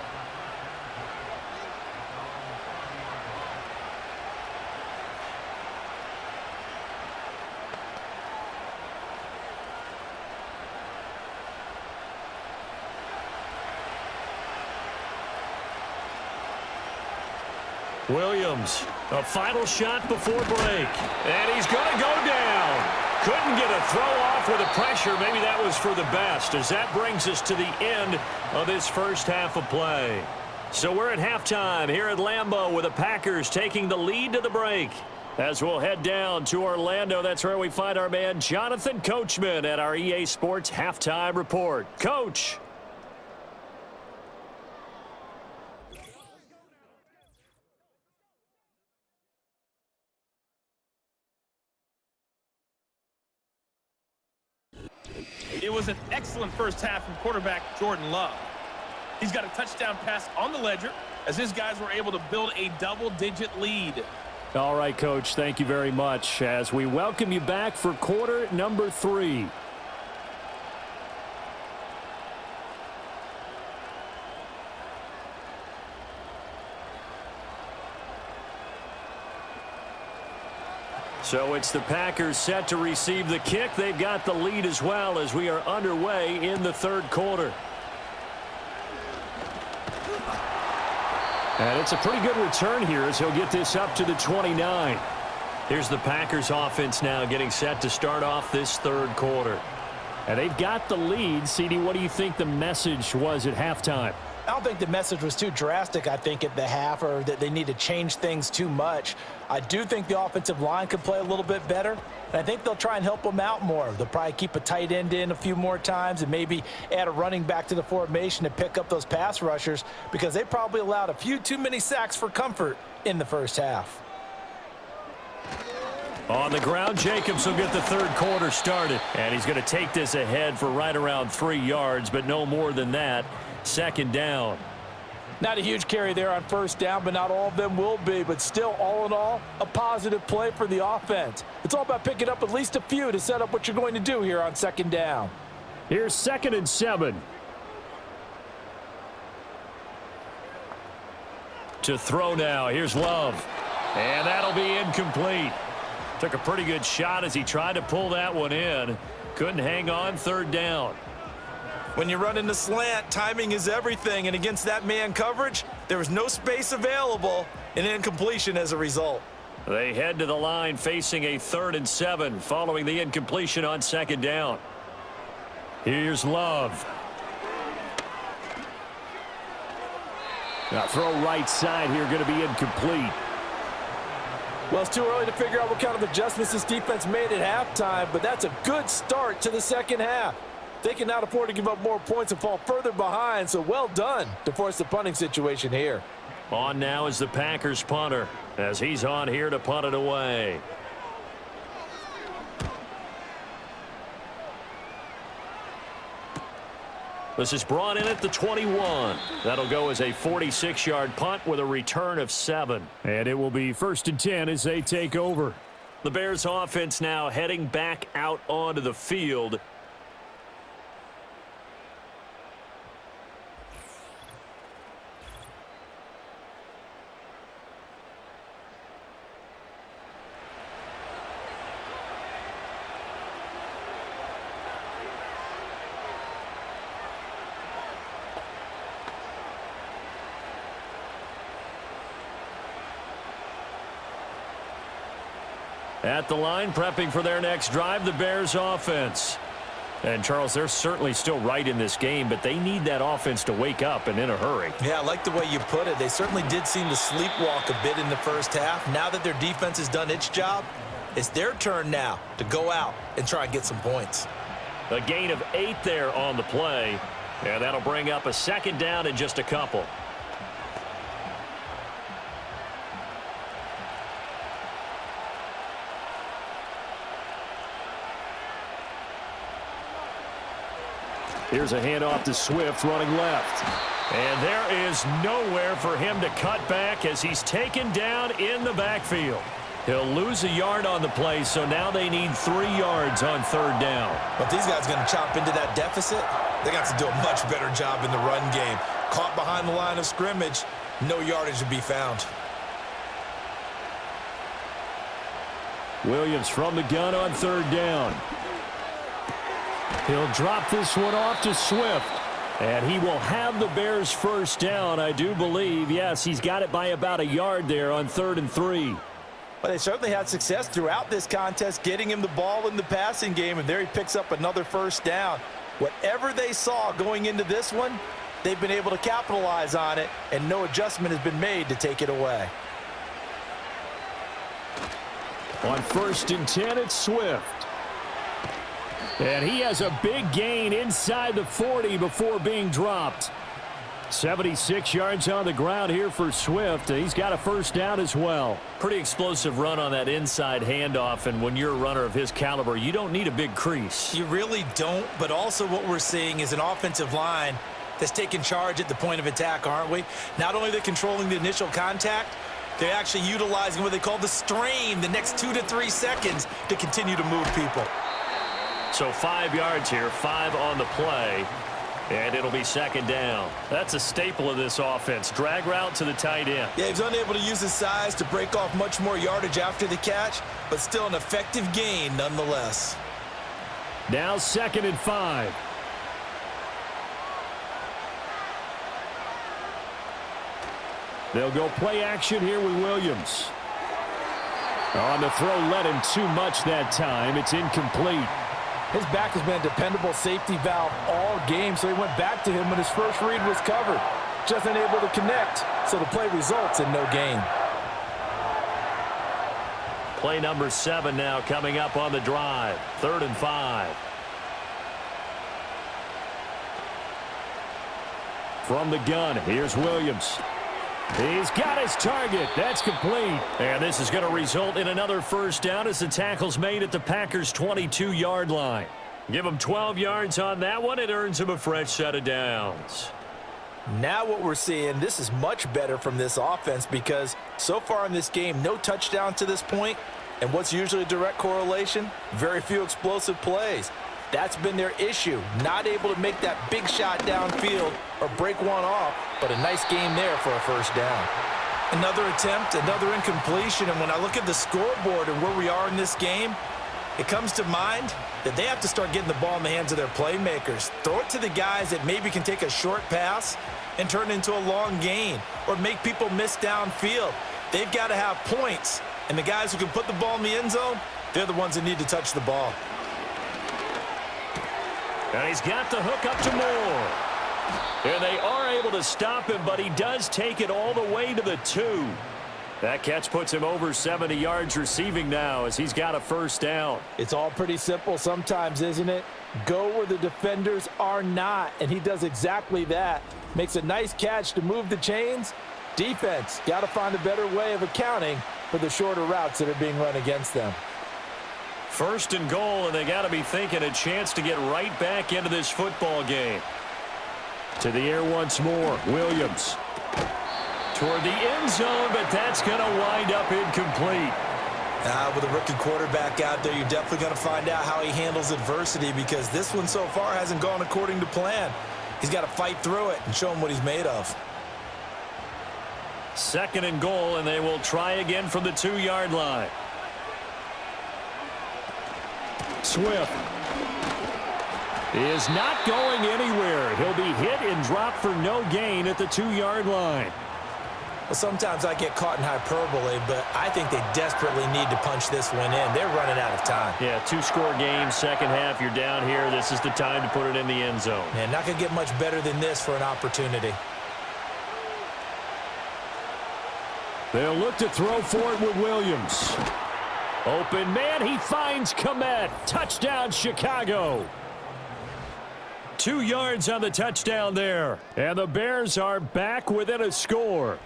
Williams, a final shot before break. And he's going to go down. Couldn't get a throw off with the pressure. Maybe that was for the best, as that brings us to the end of this first half of play. So we're at halftime here at Lambeau with the Packers taking the lead to the break. As we'll head down to Orlando, that's where we find our man Jonathan Coachman at our EA Sports Halftime Report. Coach.
It was an excellent first half from quarterback Jordan Love. He's got a touchdown pass on the ledger as his guys were able to build a double-digit lead.
All right, Coach, thank you very much as we welcome you back for quarter number 3. So it's the Packers set to receive the kick. They've got the lead as well as we are underway in the third quarter. And it's a pretty good return here as he'll get this up to the 29. Here's the Packers offense now getting set to start off this third quarter. And they've got the lead. CD, what do you think the message was at halftime?
I don't think the message was too drastic, I think, at the half, or that they need to change things too much. I do think the offensive line could play a little bit better, and I think they'll try and help them out more. They'll probably keep a tight end in a few more times and maybe add a running back to the formation to pick up those pass rushers because they probably allowed a few too many sacks for comfort in the first half.
On the ground, Jacobs will get the third quarter started, and he's going to take this ahead for right around 3 yards, but no more than that. Second down.
Not a huge carry there on first down, but not all of them will be. But still, all in all, a positive play for the offense. It's all about picking up at least a few to set up what you're going to do here on second down.
Here's 2nd and 7. To throw now. Here's Love. And that'll be incomplete. Took a pretty good shot as he tried to pull that one in. Couldn't hang on. Third down.
When you run in the slant, timing is everything, and against that man coverage, there was no space available, and incompletion as a result.
They head to the line facing a 3rd and 7 following the incompletion on second down. Here's Love. Now throw right side here, going to be incomplete.
Well, it's too early to figure out what kind of adjustments this defense made at halftime, but that's a good start to the second half. They cannot afford to give up more points and fall further behind, so well done to force the punting situation here.
On now is the Packers punter as he's on here to punt it away. This is brought in at the 21. That'll go as a 46-yard punt with a return of 7. And it will be 1st and 10 as they take over. The Bears offense now heading back out onto the field. At the line, prepping for their next drive, the Bears offense. And, Charles, they're certainly still right in this game, but they need that offense to wake up and in a hurry.
Yeah, I like the way you put it. They certainly did seem to sleepwalk a bit in the first half. Now that their defense has done its job, it's their turn now to go out and try and get some points.
A gain of 8 there on the play, and that'll bring up a second down in just a couple. Here's a handoff to Swift running left. And there is nowhere for him to cut back as he's taken down in the backfield. He'll lose a yard on the play, so now they need 3 yards on third down.
But these guys going to chop into that deficit, they got to do a much better job in the run game. Caught behind the line of scrimmage, no yardage to be found.
Williams from the gun on third down. He'll drop this one off to Swift. And he will have the Bears first down, I do believe. Yes, he's got it by about a yard there on 3rd and 3.
Well, they certainly had success throughout this contest getting him the ball in the passing game, and there he picks up another first down. Whatever they saw going into this one, they've been able to capitalize on it, and no adjustment has been made to take it away.
On 1st and 10, it's Swift. And he has a big gain inside the 40 before being dropped. 76 yards on the ground here for Swift. He's got a first down as well.
Pretty explosive run on that inside handoff, and when you're a runner of his caliber, you don't need a big crease.
You really don't, but also what we're seeing is an offensive line that's taking charge at the point of attack, aren't we? Not only are they controlling the initial contact, they're actually utilizing what they call the strain the next 2 to 3 seconds to continue to move people.
So 5 yards here, 5 on the play. And it'll be second down. That's a staple of this offense. Drag route to the tight end.
Yeah, he's unable to use his size to break off much more yardage after the catch, but still an effective gain nonetheless.
Now 2nd and 5. They'll go play action here with Williams. On the throw, led him too much that time. It's incomplete.
His back has been a dependable safety valve all game, so he went back to him when his first read was covered. Just unable to connect, so the play results in no gain.
Play number 7 now coming up on the drive. 3rd and 5.
From the gun, here's Williams. He's got his target. That's complete.
And this is going to result in another first down as the tackle's made at the Packers' 22-yard line. Give him 12 yards on that one. It earns him a fresh set of downs.
Now what we're seeing, this is much better from this offense because so far in this game, no touchdown to this point. And what's usually a direct correlation? Very few explosive plays. That's been their issue, not able to make that big shot downfield or break one off, but a nice game there for a first down. Another attempt, another incompletion, and when I look at the scoreboard and where we are in this game, it comes to mind that they have to start getting the ball in the hands of their playmakers. Throw it to the guys that maybe can take a short pass and turn it into a long gain or make people miss downfield. They've got to have points, and the guys who can put the ball in the end zone, they're the ones that need to touch the ball.
And he's got the hook up to Moore. And they are able to stop him, but he does take it all the way to the 2. That catch puts him over 70 yards receiving now as he's got a first down.
It's all pretty simple sometimes, isn't it? Go where the defenders are not, and he does exactly that. Makes a nice catch to move the chains. Defense, got to find a better way of accounting for the shorter routes that are being run against them.
1st and goal, and they got to be thinking a chance to get right back into this football game.
To the air once more, Williams.
Toward the end zone, but that's going to wind up incomplete.
With a rookie quarterback out there, you're definitely going to find out how he handles adversity because this one so far hasn't gone according to plan. He's got to fight through it and show him what he's made of.
2nd and goal, and they will try again from the 2-yard line.
Swift is not going anywhere. He'll be hit and dropped for no gain at the 2-yard line.
Well, sometimes I get caught in hyperbole, but I think they desperately need to punch this one in. They're running out of time.
Yeah, 2-score game, second half, you're down here. This is the time to put it in the end zone.
Man, not going to get much better than this for an opportunity.
They'll look to throw for it with Williams. Open man, he finds Komet. Touchdown, Chicago. 2 yards on the touchdown there. And the Bears are back within a score.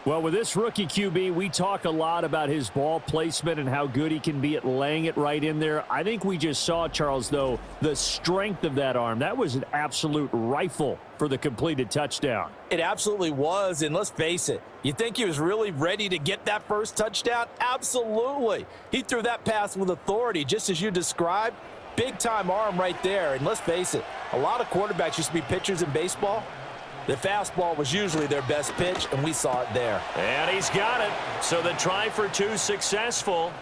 Well, with this rookie QB, we talk a lot about his ball placement and how good he can be at laying it right in there. I think we just saw, Charles, though, the strength of that arm. That was an absolute rifle for the completed touchdown.
It absolutely was, and let's face it, you think he was really ready to get that first touchdown? Absolutely. He threw that pass with authority, just as you described. Big-time arm right there, and let's face it, a lot of quarterbacks used to be pitchers in baseball. The fastball was usually their best pitch, and we saw it there.
And he's got it. So the try for 2 successful.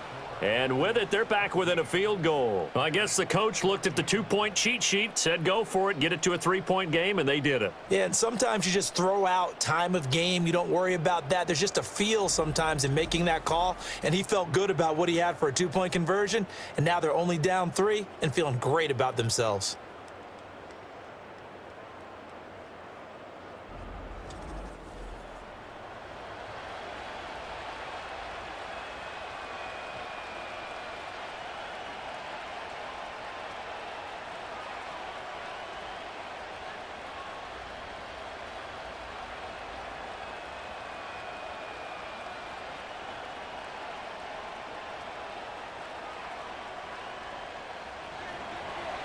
And with it, they're back within a field goal. Well, I guess the coach looked at the 2-point cheat sheet, said go for it, get it to a 3-point game, and they did it.
Yeah, and sometimes you just throw out time of game. You don't worry about that. There's just a feel sometimes in making that call, and he felt good about what he had for a 2-point conversion, and now they're only down 3 and feeling great about themselves.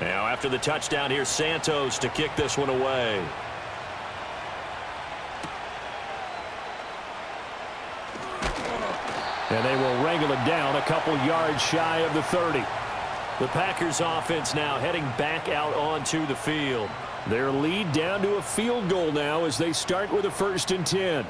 Now after the touchdown, here's Santos to kick this one away. And they will wrangle it down a couple yards shy of the 30. The Packers offense now heading back out onto the field. Their lead down to a field goal now as they start with a 1st and 10.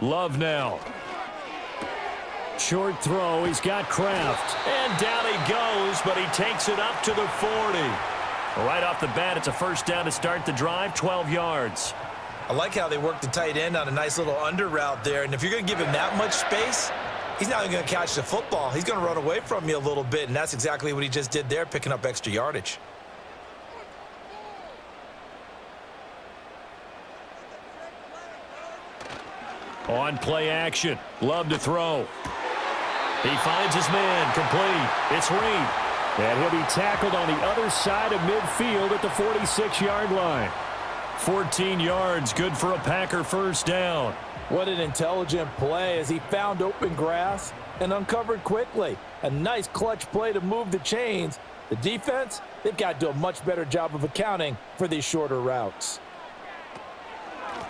Love now. Short throw. He's got Kraft. And down he goes, but he takes it up to the 40. Right off the bat, it's a 1st down to start the drive, 12 yards.
I like how they work the tight end on a nice little under route there. And if you're going to give him that much space, he's not even going to catch the football. He's going to run away from you a little bit, and that's exactly what he just did there, picking up extra yardage.
On play action. Love to throw. He finds his man. Complete. It's Reed. And he'll be tackled on the other side of midfield at the 46-yard line. 14 yards. Good for a Packer 1st down.
What an intelligent play as he found open grass and uncovered quickly. A nice clutch play to move the chains. The defense, they've got to do a much better job of accounting for these shorter routes.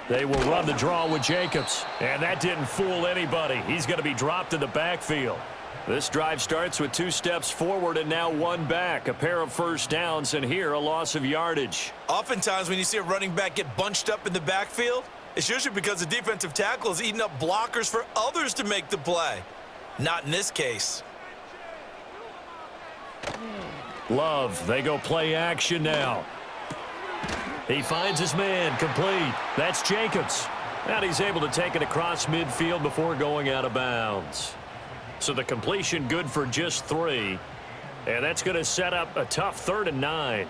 They will run the draw with Jacobs. And that didn't fool anybody. He's going to be dropped in the backfield. This drive starts with 2 steps forward and now 1 back. A pair of 1st downs, and here a loss of yardage.
Oftentimes when you see a running back get bunched up in the backfield, it's usually because the defensive tackle is eating up blockers for others to make the play. Not in this case.
Love, they go play action now. He finds his man. Complete. That's Jacobs. And he's able to take it across midfield before going out of bounds. So the completion good for just 3. And that's going to set up a tough 3rd and 9.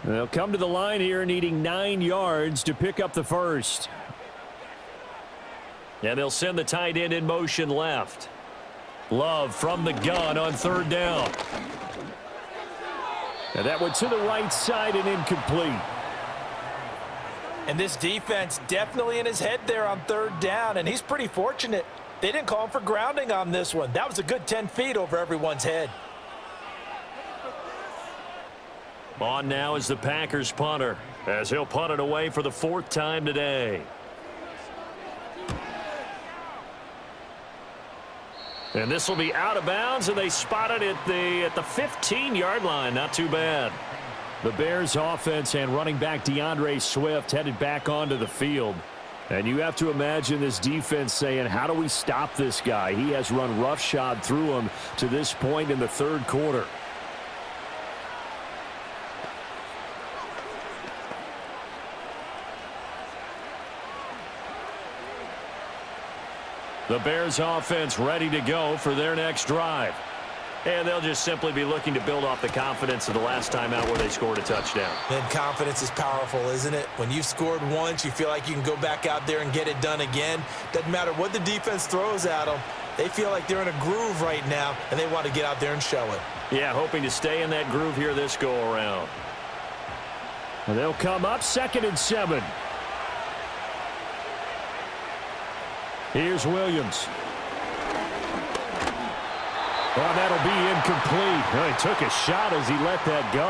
They'll come to the line here needing 9 yards to pick up the 1st. And they'll send the tight end in motion left. Love from the gun on 3rd down. And that went to the right side and incomplete.
And this defense definitely in his head there on 3rd down, and he's pretty fortunate. They didn't call him for grounding on this one. That was a good 10 feet over everyone's head.
On now is the Packers punter, as he'll punt it away for the 4th time today. And this will be out of bounds, and they spot it at the 15-yard line. Not too bad. The Bears offense and running back DeAndre Swift headed back onto the field. And you have to imagine this defense saying, how do we stop this guy? He has run roughshod through him to this point in the 3rd quarter. The Bears offense ready to go for their next drive. And they'll just simply be looking to build off the confidence of the last time out where they scored a touchdown.
And confidence is powerful, isn't it? When you've scored once, you feel like you can go back out there and get it done again. Doesn't matter what the defense throws at them. They feel like they're in a groove right now, and they want to get out there and show it.
Yeah, hoping to stay in that groove here this go-around. And they'll come up 2nd and 7. Here's Williams. Well, that'll be incomplete. Well, he took a shot as he let that go.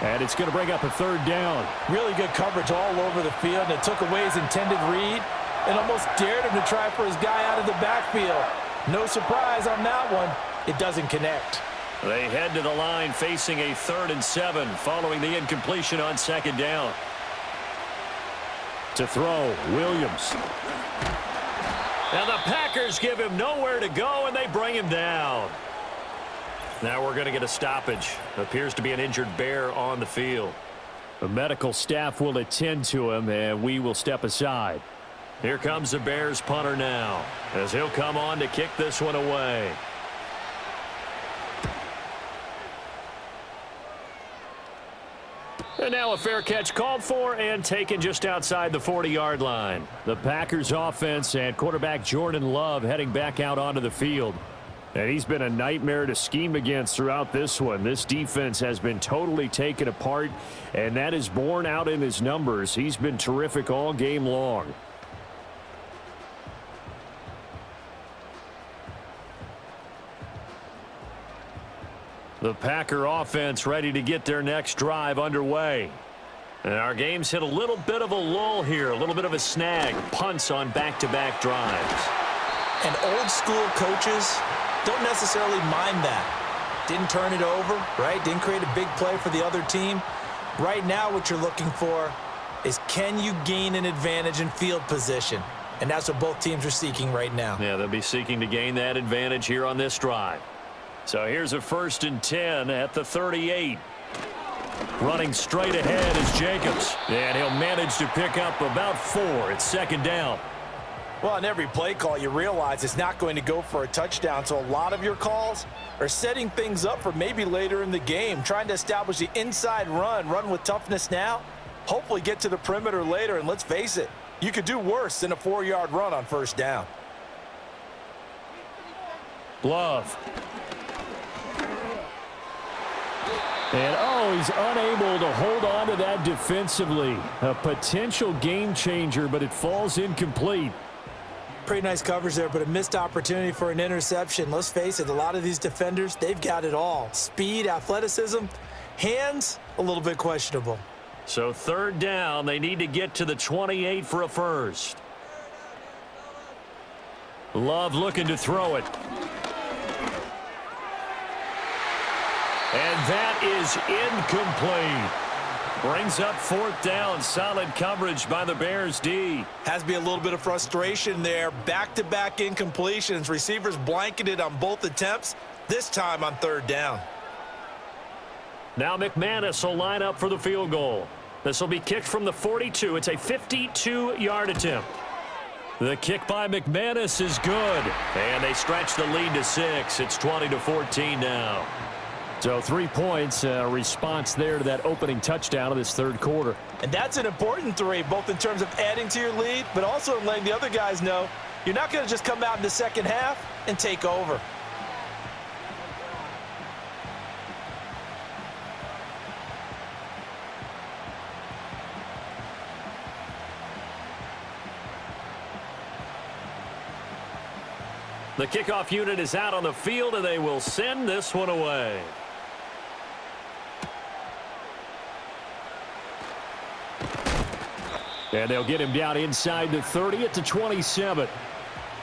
And it's going to bring up a 3rd down.
Really good coverage all over the field, and it took away his intended read and almost dared him to try for his guy out of the backfield. No surprise on that one. It doesn't connect.
They head to the line facing a 3rd and 7 following the incompletion on 2nd down. To throw, Williams. And the Packers give him nowhere to go, and they bring him down. Now we're going to get a stoppage. Appears to be an injured Bear on the field. The medical staff will attend to him, and we will step aside. Here comes the Bears punter now, as he'll come on to kick this one away. And
now a fair catch called for and taken just outside the 40-yard line. The Packers offense and quarterback Jordan Love heading back out onto the field. And he's been a nightmare to scheme against throughout this one. This defense has been totally taken apart, and that is borne out in his numbers. He's been terrific all game long. The Packer offense ready to get their next drive underway. And our game's hit a little bit of a lull here, a little bit of a snag. Punts on back-to-back drives.
And old school coaches don't necessarily mind that. Didn't turn it over, right? Didn't create a big play for the other team. Right now what you're looking for is, can you gain an advantage in field position? And that's what both teams are seeking right now.
Yeah, they'll be seeking to gain that advantage here on this drive. So here's a 1st and 10 at the 38. Running straight ahead is Jacobs. And he'll manage to pick up about 4. It's 2nd down.
Well, on every play call, you realize it's not going to go for a touchdown. So a lot of your calls are setting things up for maybe later in the game, trying to establish the inside run with toughness now, hopefully get to the perimeter later. And let's face it, you could do worse than a 4-yard run on 1st down.
Love. And, oh, he's unable to hold on to that defensively. A potential game changer, but it falls incomplete.
Pretty nice coverage there, but a missed opportunity for an interception. Let's face it, a lot of these defenders, they've got it all. Speed, athleticism, hands, a little bit questionable.
So 3rd down, they need to get to the 28 for a first. Love looking to throw it. And that is incomplete. Brings up 4th down. Solid coverage by the Bears D.
Has to be a little bit of frustration there. Back-to-back incompletions. Receivers blanketed on both attempts, this time on 3rd down.
Now McManus will line up for the field goal. This will be kicked from the 42. It's a 52-yard attempt. The kick by McManus is good. And they stretch the lead to 6. It's 20-14 now. So 3 points, a response there to that opening touchdown of this 3rd quarter.
And that's an important 3, both in terms of adding to your lead, but also in letting the other guys know you're not going to just come out in the 2nd half and take over.
The kickoff unit is out on the field, and they will send this one away. And they'll get him down inside the 30 at the 27.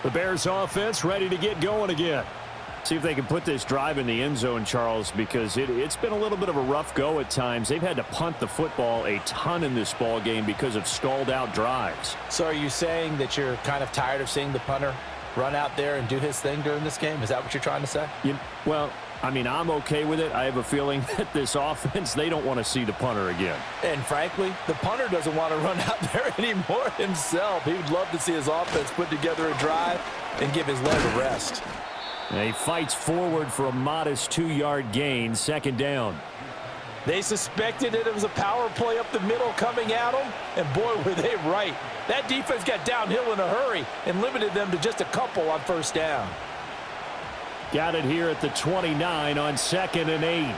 The Bears offense ready to get going again. See if they can put this drive in the end zone, Charles, because it's been a little bit of a rough go at times. They've had to punt the football a ton in this ball game because of stalled out drives.
So are you saying that you're kind of tired of seeing the punter run out there and do his thing during this game? Is that what you're trying to say?
Well, I mean, I'm okay with it. I have a feeling that this offense, they don't want to see the punter again.
And frankly, the punter doesn't want to run out there anymore himself. He would love to see his offense put together a drive and give his leg a rest.
And he fights forward for a modest 2-yard gain, 2nd down.
They suspected it was a power play up the middle coming at them, and boy, were they right. That defense got downhill in a hurry and limited them to just a couple on 1st down.
Got it here at the 29 on 2nd and 8.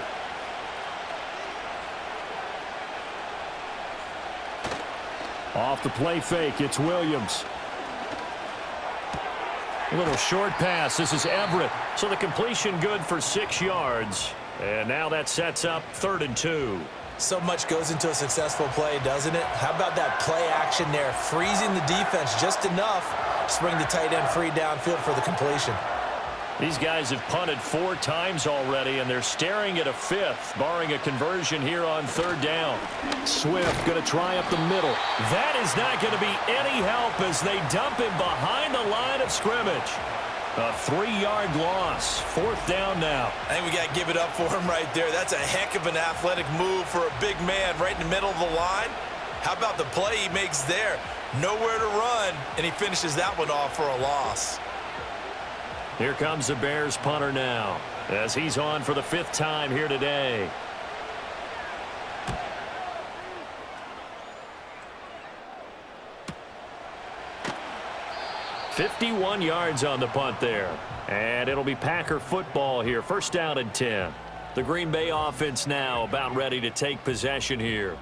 Off the play fake, it's Williams. A little short pass. This is Everett. So the completion good for 6 yards. And now that sets up 3rd and 2.
So much goes into a successful play, doesn't it? How about that play action there? Freezing the defense just enough to bring the tight end free downfield for the completion.
These guys have punted 4 times already, and they're staring at a 5th, barring a conversion here on 3rd down. Swift going to try up the middle. That is not going to be any help as they dump him behind the line of scrimmage. A 3-yard loss. 4th down now.
I think we got to give it up for him right there. That's a heck of an athletic move for a big man right in the middle of the line. How about the play he makes there? Nowhere to run, and he finishes that one off for a loss.
Here comes the Bears punter now, as he's on for the 5th time here today. 51 yards on the punt there. And it'll be Packer football here. First down and 10. The Green Bay offense now about ready to take possession here.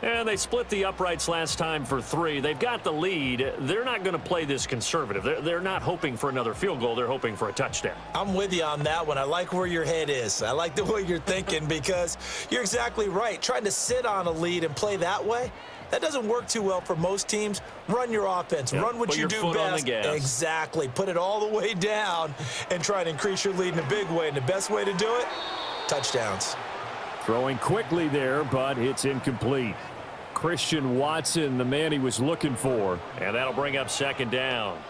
And they split the uprights last time for 3. They've got the lead. They're not going to play this conservative. They're not hoping for another field goal. They're hoping for a touchdown.
I'm with you on that one. I like where your head is. I like the way you're thinking because you're exactly right. Trying to sit on a lead and play that way, that doesn't work too well for most teams. Run your offense. Yep. Run what you do best. Exactly. Put it all the way down and try to increase your lead in a big way. And the best way to do it, touchdowns.
Throwing quickly there, but it's incomplete. Christian Watson, the man he was looking for. And that'll bring up second down.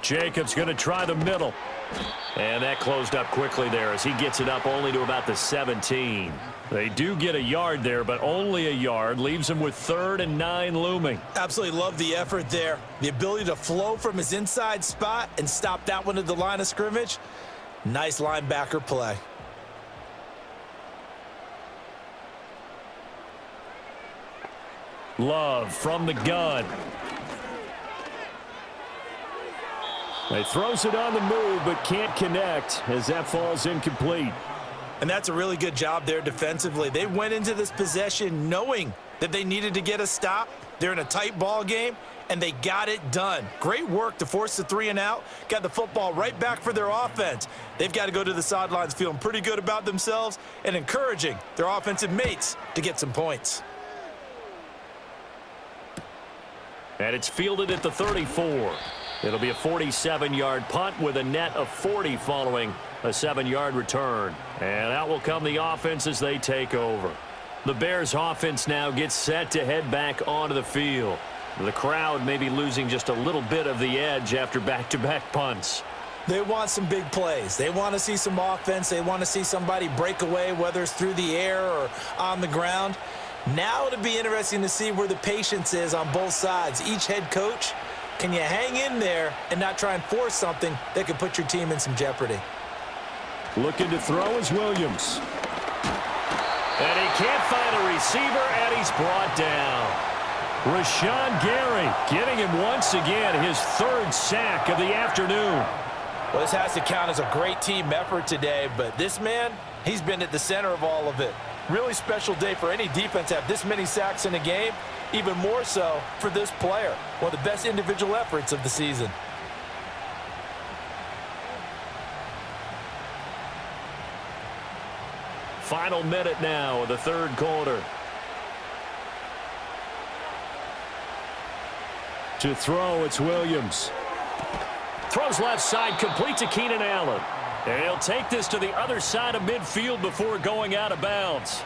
Jacobs going to try the middle. And that closed up quickly there as he gets it up only to about the 17. They do get a yard there, but only a yard. Leaves him with 3rd and 9 looming.
Absolutely love the effort there. The ability to flow from his inside spot and stop that one at the line of scrimmage. Nice linebacker play.
Love from the gun. He throws it on the move, but can't connect as that falls incomplete.
And that's a really good job there defensively. They went into this possession knowing that they needed to get a stop. They're in a tight ball game, and they got it done. Great work to force the 3 and out. Got the football right back for their offense. They've got to go to the sidelines feeling pretty good about themselves and encouraging their offensive mates to get some points.
And it's fielded at the 34. It'll be a 47-yard punt with a net of 40 following a 7-yard return. And out will come the offense as they take over. The Bears offense now gets set to head back onto the field. The crowd may be losing just a little bit of the edge after back-to-back punts.
They want some big plays. They want to see some offense. They want to see somebody break away, whether it's through the air or on the ground. Now it'll be interesting to see where the patience is on both sides. Each head coach, can you hang in there and not try and force something that could put your team in some jeopardy?
Looking to throw is Williams. And he can't find a receiver, and he's brought down. Rashawn Gary getting him once again, his 3rd sack of the afternoon.
Well, this has to count as a great team effort today, but this man, he's been at the center of all of it. Really special day for any defense to have this many sacks in a game, even more so for this player. One of the best individual efforts of the season.
Final minute now of the 3rd quarter. To throw, it's Williams. Throws left side, complete to Keenan Allen. And he'll take this to the other side of midfield before going out of bounds.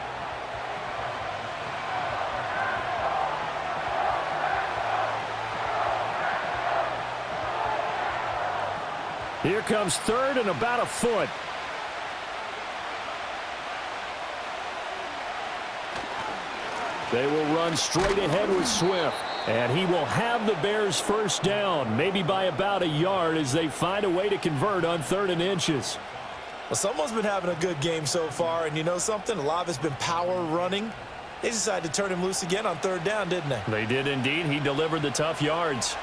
Here comes 3rd and about a foot. They will run straight ahead with Swift. And he will have the Bears first down, maybe by about a yard as they find a way to convert on 3rd and inches.
Well, someone's been having a good game so far, and you know something? A lot of it's been power running. They decided to turn him loose again on 3rd down, didn't they?
They did indeed. He delivered the tough yards.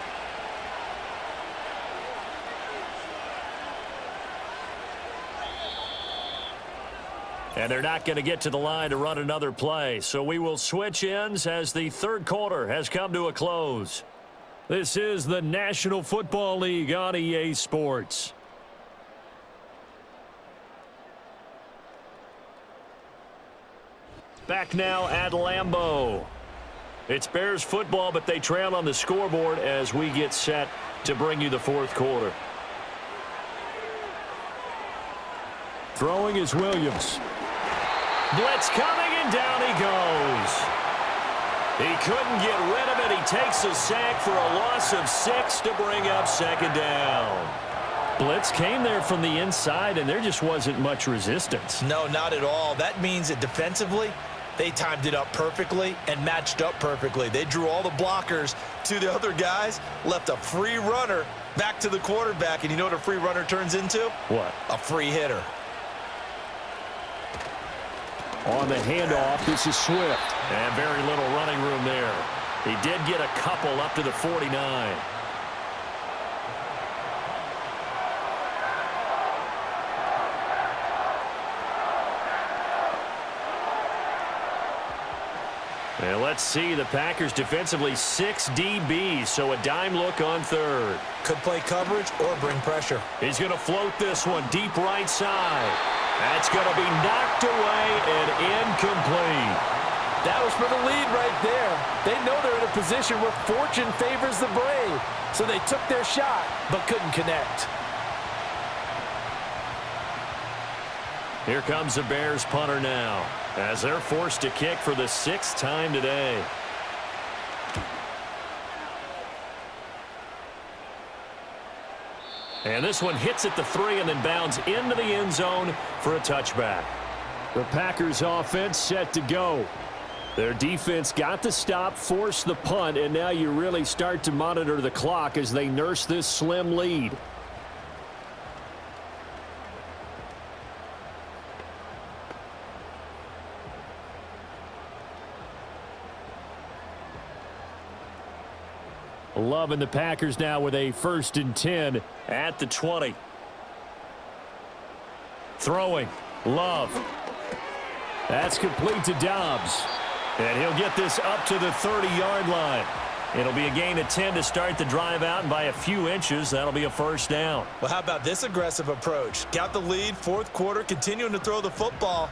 And they're not going to get to the line to run another play. So we will switch ends as the 3rd quarter has come to a close. This is the National Football League on EA Sports. Back now at Lambeau. It's Bears football, but they trail on the scoreboard as we get set to bring you the 4th quarter. Throwing is Williams. Blitz coming, and down he goes. He couldn't get rid of it. He takes a sack for a loss of 6 to bring up 2nd down. Blitz came there from the inside, and there just wasn't much resistance.
No, not at all. That means that defensively, They timed it up perfectly and matched up perfectly. They drew all the blockers to the other guys, left a free runner back to the quarterback, and you know what a free runner turns into?
What?
A free hitter.
On the handoff, this is Swift.
And very little running room there. He did get a couple up to the 49. And let's see, the Packers defensively 6 DBs, so a dime look on third.
Could play coverage or bring pressure.
He's going to float this one deep right side. That's going to be knocked away and incomplete.
That was for the lead right there. They know they're in a position where fortune favors the brave, so they took their shot but couldn't connect.
Here comes the Bears punter now, as they're forced to kick for the 6th time today. And this one hits at the 3 and then bounds into the end zone for a touchback.
The Packers offense set to go. Their defense got the stop, forced the punt, and now you really start to monitor the clock as they nurse this slim lead. Love and the Packers now with a 1st and 10
at the 20. Throwing. Love.
That's complete to Dobbs.
And he'll get this up to the 30-yard line. It'll be a gain of 10 to start the drive out, and by a few inches, that'll be a 1st down.
Well, how about this aggressive approach? Got the lead, 4th quarter, continuing to throw the football.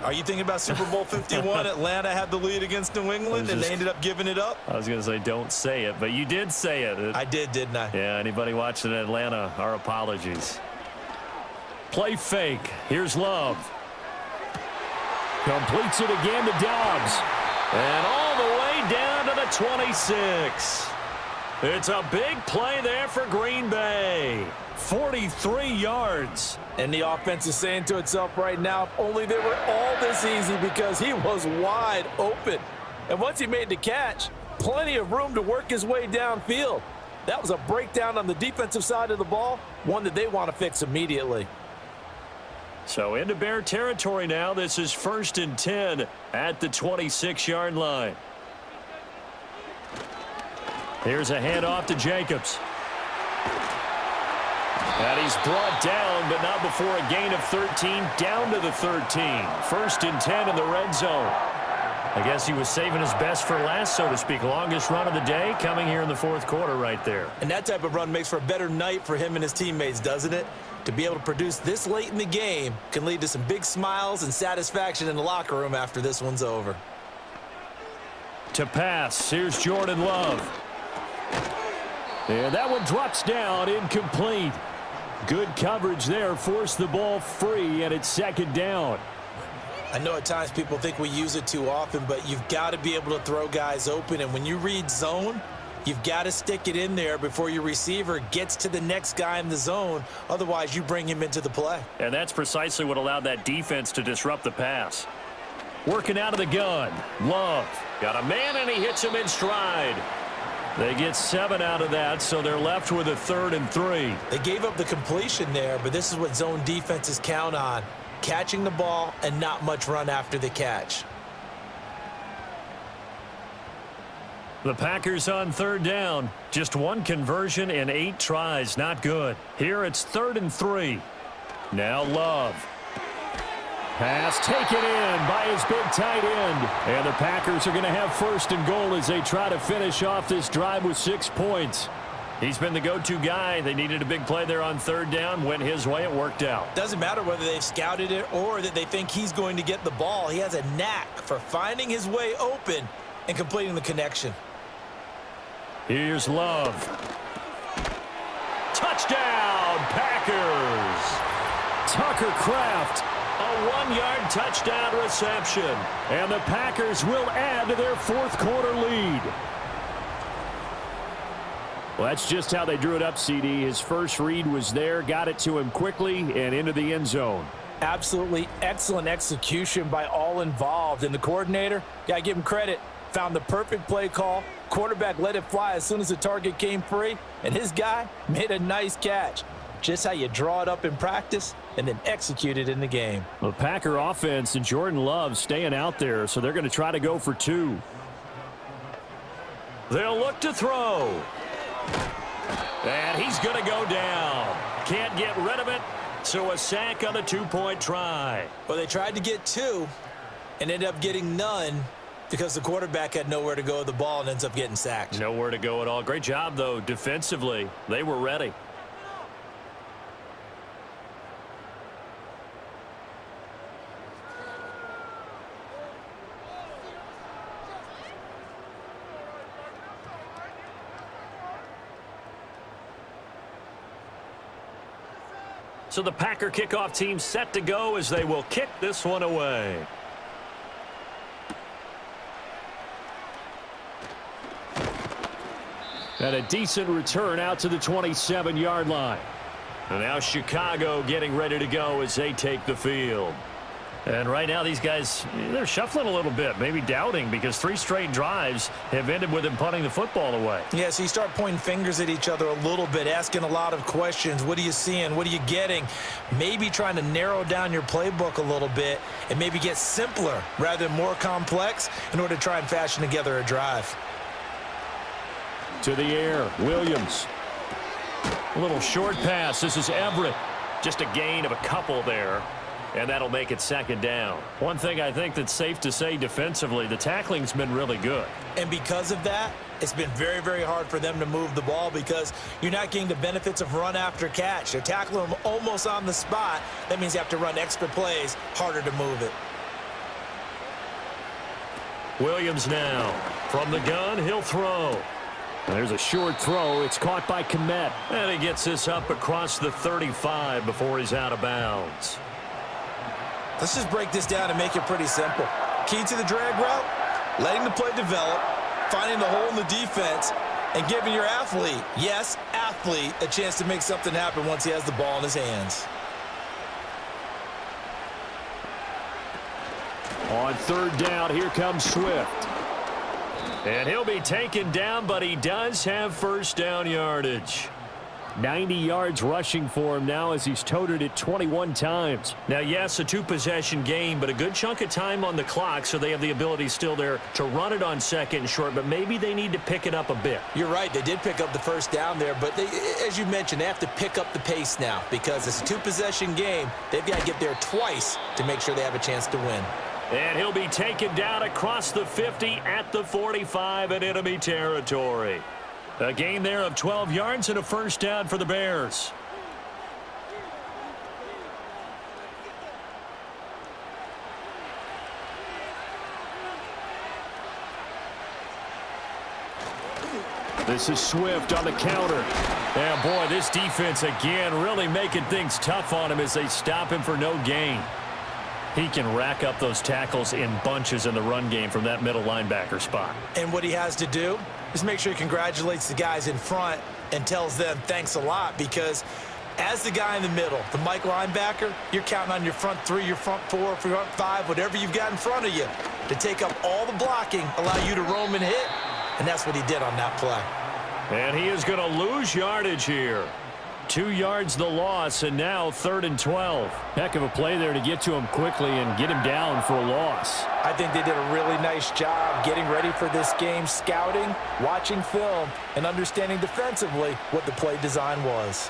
Are you thinking about Super Bowl 51? Atlanta had the lead against New England, and they ended up giving it up?
I was going to say don't say it, but you did say it.
I did, didn't I?
Yeah, anybody watching Atlanta, our apologies. Play fake. Here's Love.
Completes it again to Dobbs.
And all the way down to the 26. It's a big play there for Green Bay. 43 yards.
And the offense is saying to itself right now, if only they were all this easy, because he was wide open. And once he made the catch, plenty of room to work his way downfield. That was a breakdown on the defensive side of the ball, one that they want to fix immediately.
So into Bear territory now. This is 1st and 10 at the 26-yard line. Here's a handoff to Jacobs. And he's brought down, but not before a gain of 13, down to the 13. 1st and 10 in the red zone. I guess he was saving his best for last, so to speak. Longest run of the day coming here in the 4th quarter right there.
And that type of run makes for a better night for him and his teammates, doesn't it? To be able to produce this late in the game can lead to some big smiles and satisfaction in the locker room after this one's over.
To pass, here's Jordan Love.
And that one drops down, incomplete. Good coverage there, forced the ball free, and it's 2nd down.
I know at times people think we use it too often, but you've got to be able to throw guys open. And when you read zone, you've got to stick it in there before your receiver gets to the next guy in the zone. Otherwise, you bring him into the play.
And that's precisely what allowed that defense to disrupt the pass. Working out of the gun. Love. Got a man, and he hits him in stride. They get 7 out of that, so they're left with a 3rd and 3.
They gave up the completion there, but this is what zone defenses count on. Catching the ball and not much run after the catch.
The Packers on 3rd down. Just 1 conversion in 8 tries. Not good. Here it's 3rd and 3. Now Love. Pass taken in by his big tight end. And the Packers are going to have 1st and goal as they try to finish off this drive with 6 points. He's been the go-to guy. They needed a big play there on 3rd down. Went his way. It worked out.
Doesn't matter whether they've scouted it or that they think he's going to get the ball. He has a knack for finding his way open and completing the connection.
Here's Love. Touchdown, Packers.
Tucker Kraft.
A 1-yard touchdown reception.
And the Packers will add to their 4th quarter lead. Well, that's just how they drew it up, CD. His first read was there, got it to him quickly and into the end zone.
Absolutely excellent execution by all involved. And the coordinator, got to give him credit, found the perfect play call. Quarterback let it fly as soon as the target came free, and his guy made a nice catch. Just how you draw it up in practice and then execute it in the game.
The Packer offense and Jordan Love staying out there, so they're going to try to go for 2. They'll look to throw. And he's going to go down. Can't get rid of it, so a sack on the 2-point try.
Well, they tried to get 2 and ended up getting none because the quarterback had nowhere to go with the ball and ends up getting sacked.
Nowhere to go at all. Great job, though, defensively. They were ready. So the Packer kickoff team set to go as they will kick this one away. And a decent return out to the 27-yard line. And now Chicago getting ready to go as they take the field. And right now these guys, they're shuffling a little bit, maybe doubting, because 3 straight drives have ended with them punting the football away.
Yeah, so you start pointing fingers at each other a little bit, asking a lot of questions. What are you seeing? What are you getting? Maybe trying to narrow down your playbook a little bit and maybe get simpler rather than more complex in order to try and fashion together a drive.
To the air, Williams. A little short pass. This is Everett. Just a gain of a couple there. And that'll make it 2nd down. One thing I think that's safe to say defensively, the tackling's been really good.
And because of that, it's been very, very hard for them to move the ball because you're not getting the benefits of run after catch. They're tackling them almost on the spot. That means you have to run extra plays, harder to move it.
Williams now. From the gun, he'll throw. There's a short throw. It's caught by Kmet. And he gets this up across the 35 before he's out of bounds.
Let's just break this down and make it pretty simple. Key to the drag route, letting the play develop, finding the hole in the defense, and giving your athlete, yes, athlete, a chance to make something happen once he has the ball in his hands.
On 3rd down, here comes Swift. And he'll be taken down, but he does have 1st down yardage. 90 yards rushing for him now as he's toted it 21 times. Now, yes, a 2-possession game, but a good chunk of time on the clock, so they have the ability still there to run it on 2nd and short, but maybe they need to pick it up a bit.
You're right. They did pick up the 1st down there, but they, as you mentioned, they have to pick up the pace now because it's a 2-possession game. They've got to get there twice to make sure they have a chance to win.
And he'll be taken down across the 50 at the 45 in enemy territory. A gain there of 12 yards and a 1st down for the Bears. This is Swift on the counter. And boy, this defense again really making things tough on him as they stop him for no gain. He can rack up those tackles in bunches in the run game from that middle linebacker spot.
And what he has to do is make sure he congratulates the guys in front and tells them thanks a lot, because as the guy in the middle, the Mike linebacker, you're counting on your front 3, your front 4, front 5, whatever you've got in front of you to take up all the blocking, allow you to roam and hit, and that's what he did on that play.
And he is going to lose yardage here. 2 yards the loss, and now 3rd and 12. Heck of a play there to get to him quickly and get him down for a loss.
I think they did a really nice job getting ready for this game, scouting, watching film, and understanding defensively what the play design was.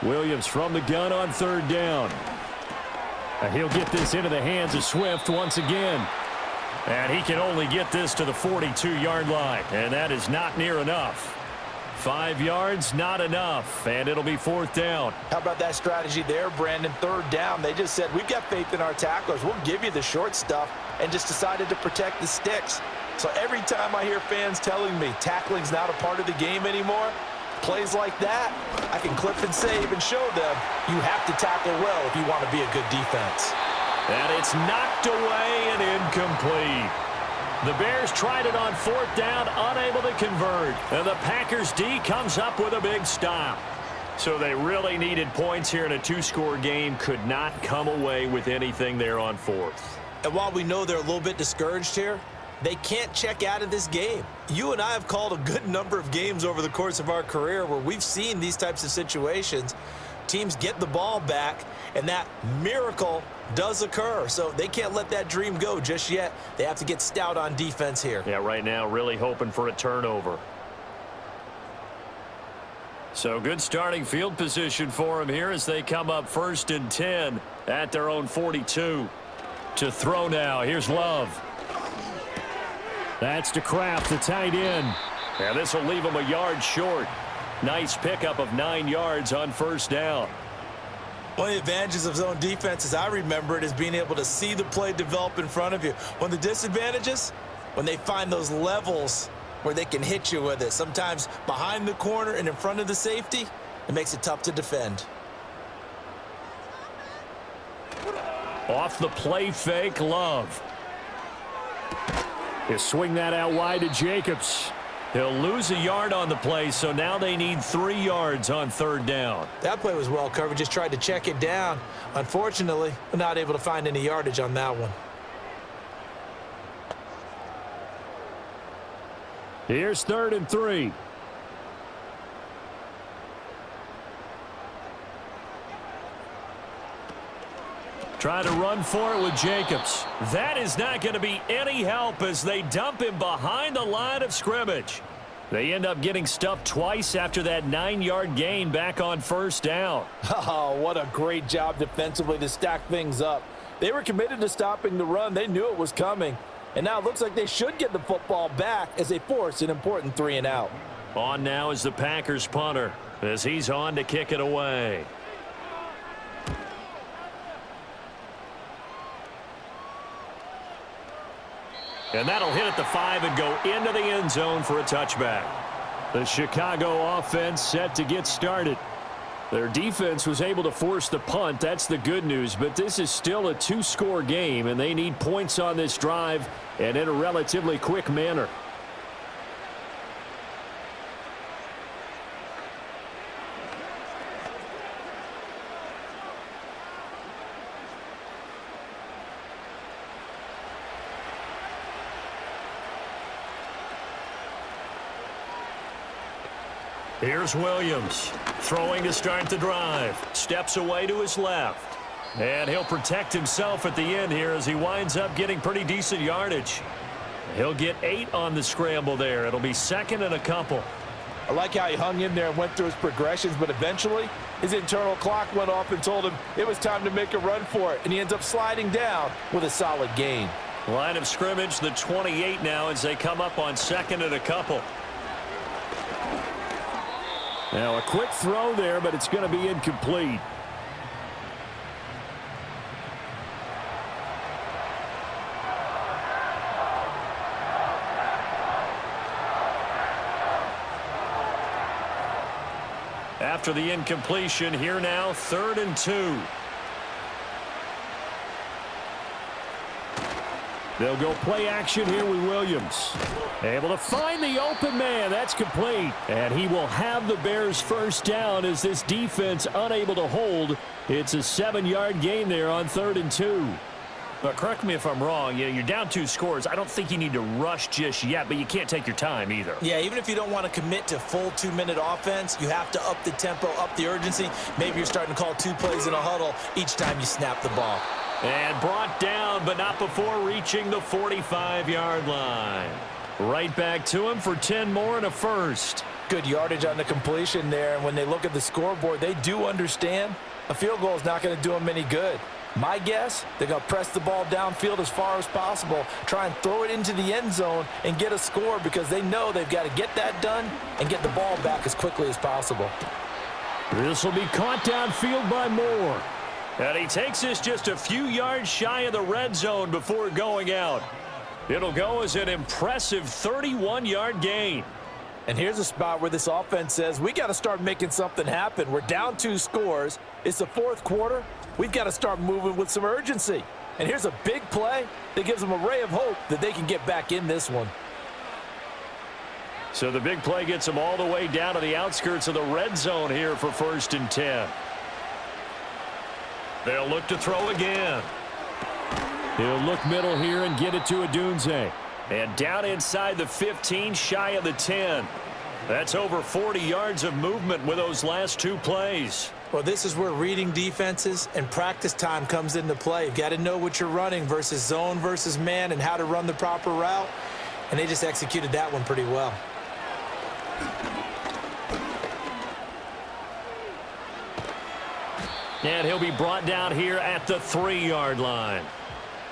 Williams from the gun on 3rd down. And he'll get this into the hands of Swift once again. And he can only get this to the 42-yard line, and that is not near enough. 5 yards, not enough, and it'll be 4th down.
How about that strategy there, Brandon? 3rd down. They just said, we've got faith in our tacklers. We'll give you the short stuff, and just decided to protect the sticks. So every time I hear fans telling me tackling's not a part of the game anymore, plays like that, I can clip and save and show them you have to tackle well if you want to be a good defense.
And it's knocked away and incomplete. The Bears tried it on 4th down, unable to convert. And the Packers D comes up with a big stop.
So they really needed points here in a two-score game. Could not come away with anything there on fourth.
And while we know they're a little bit discouraged here, they can't check out of this game. You and I have called a good number of games over the course of our career where we've seen these types of situations. Teams get the ball back, and that miracle does occur. So they can't let that dream go just yet. They have to get stout on defense here.
Yeah, right now really hoping for a turnover. So good starting field position for them here as they come up 1st and 10 at their own 42. To throw now. Here's Love. That's to Kraft, the tight end. And this will leave him a yard short. Nice pickup of 9 yards on 1st down.
One of the advantages of zone defense, as I remember it, is being able to see the play develop in front of you. One of the disadvantages, when they find those levels where they can hit you with it. Sometimes behind the corner and in front of the safety, it makes it tough to defend.
Off the play fake, Love. He'll swing that out wide to Jacobs. He'll lose a yard on the play, so now they need 3 yards on 3rd down.
That play was well covered, just tried to check it down. Unfortunately, we're not able to find any yardage on that one.
Here's 3rd and 3. Try to run for it with Jacobs. That is not going to be any help as they dump him behind the line of scrimmage. They end up getting stuffed twice after that 9-yard gain back on 1st down.
Oh, what a great job defensively to stack things up. They were committed to stopping the run. They knew it was coming. And now it looks like they should get the football back as they force an important 3 and out.
On now is the Packers punter as he's on to kick it away. And that'll hit at the 5 and go into the end zone for a touchback. The Chicago offense set to get started. Their defense was able to force the punt. That's the good news. But this is still a 2-score game, and they need points on this drive and in a relatively quick manner. Here's Williams, throwing to start the drive. Steps away to his left. And he'll protect himself at the end here as he winds up getting pretty decent yardage. He'll get 8 on the scramble there. It'll be 2nd and a couple.
I like how he hung in there and went through his progressions, but eventually his internal clock went off and told him it was time to make a run for it, and he ends up sliding down with a solid gain.
Line of scrimmage, the 28 now as they come up on 2nd and a couple. Now a quick throw there, but it's going to be incomplete. After the incompletion, here now, 3rd and 2. They'll go play action here with Williams. Able to find the open man. That's complete. And he will have the Bears 1st down as this defense unable to hold. It's a 7-yard gain there on 3rd and 2. But correct me if I'm wrong. You're down 2 scores. I don't think you need to rush just yet, but you can't take your time either.
Yeah, even if you don't want to commit to full 2-minute offense, you have to up the tempo, up the urgency. Maybe you're starting to call 2 plays in a huddle each time you snap the ball.
And brought down, but not before reaching the 45-yard line. Right back to him for 10 more and a first.
Good yardage on the completion there. And when they look at the scoreboard, they do understand a field goal is not going to do them any good. My guess, they're going to press the ball downfield as far as possible, try and throw it into the end zone and get a score because they know they've got to get that done and get the ball back as quickly as possible.
This will be caught downfield by Moore. And he takes this just a few yards shy of the red zone before going out. It'll go as an impressive 31-yard gain.
And here's a spot where this offense says, we got to start making something happen. We're down 2 scores. It's the 4th quarter. We've got to start moving with some urgency. And here's a big play that gives them a ray of hope that they can get back in this one.
So the big play gets them all the way down to the outskirts of the red zone here for 1st and 10. They'll look to throw again. He'll look middle here and get it to Odunze. And down inside the 15, shy of the 10. That's over 40 yards of movement with those last 2 plays.
Well, this is where reading defenses and practice time comes into play. You've got to know what you're running versus zone versus man and how to run the proper route. And they just executed that one pretty well.
And he'll be brought down here at the 3-yard line.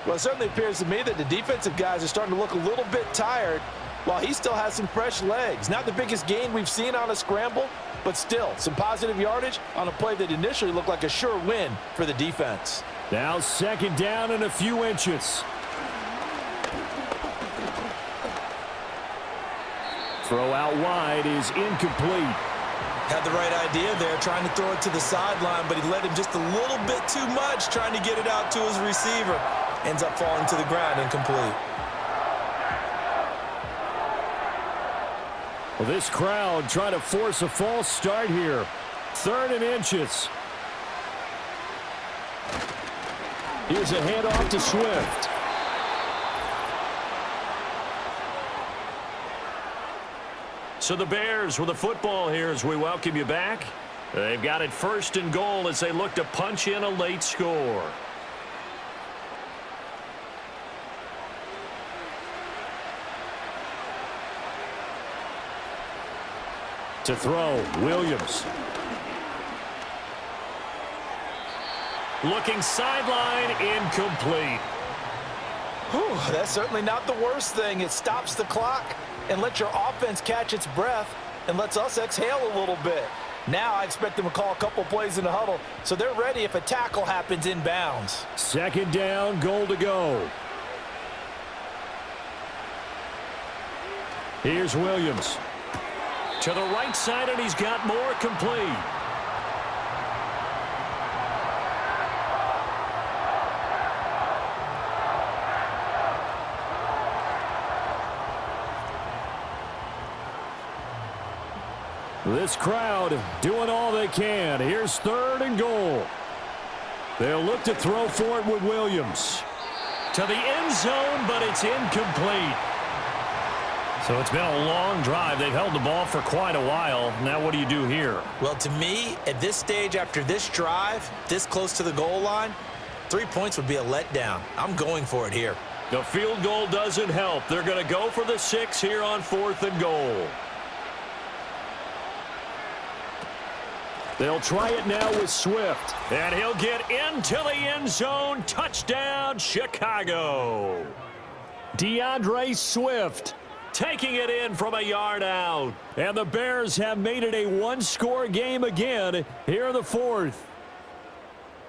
Well, it certainly appears to me that the defensive guys are starting to look a little bit tired while he still has some fresh legs. Not the biggest gain we've seen on a scramble, but still some positive yardage on a play that initially looked like a sure win for the defense.
Now 2nd down and a few inches. Throw out wide is incomplete.
Had the right idea there, trying to throw it to the sideline, but he led him just a little bit too much, trying to get it out to his receiver. Ends up falling to the ground, incomplete.
Well, this crowd trying to force a false start here. 3rd and inches. Here's a handoff to Swift. So the Bears with the football here as we welcome you back. They've got it 1st and goal as they look to punch in a late score. To throw, Williams. Looking sideline, incomplete.
Whew, that's certainly not the worst thing. It stops the clock and lets your offense catch its breath and lets us exhale a little bit. Now I expect them to call a couple plays in the huddle so they're ready if a tackle happens inbounds.
2nd down, goal to go. Here's Williams. To the right side, and he's got more, complete. This crowd doing all they can. Here's 3rd and goal. They'll look to throw for it with Williams. To the end zone, but it's incomplete. So it's been a long drive. They've held the ball for quite a while. Now what do you do here?
Well, to me, at this stage after this drive, this close to the goal line, 3 points would be a letdown. I'm going for it here.
The field goal doesn't help. They're going to go for the 6 here on 4th and goal. They'll try it now with Swift. And he'll get into the end zone. Touchdown, Chicago. DeAndre Swift taking it in from a yard out. And the Bears have made it a 1-score game again here in the 4th.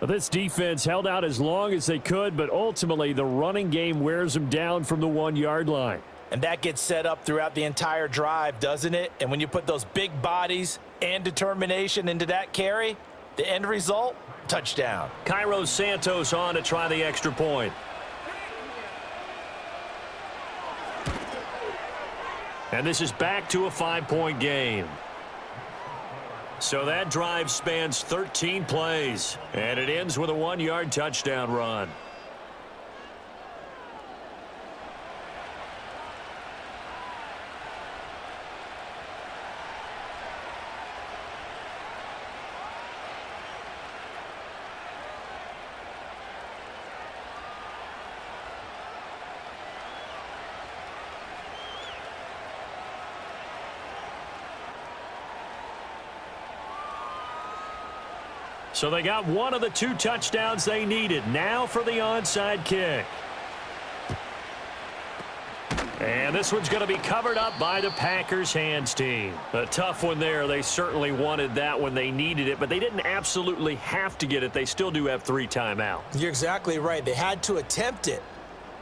This defense held out as long as they could, but ultimately the running game wears them down from the 1-yard line.
And that gets set up throughout the entire drive, doesn't it? And when you put those big bodies and determination into that carry, the end result, touchdown.
Cairo Santos on to try the extra point. And this is back to a 5-point game. So that drive spans 13 plays, and it ends with a 1-yard touchdown run. So they got one of the 2 touchdowns they needed. Now for the onside kick. And this one's going to be covered up by the Packers hands team. A tough one there. They certainly wanted that when they needed it, but they didn't absolutely have to get it. They still do have 3 timeouts.
You're exactly right. They had to attempt it.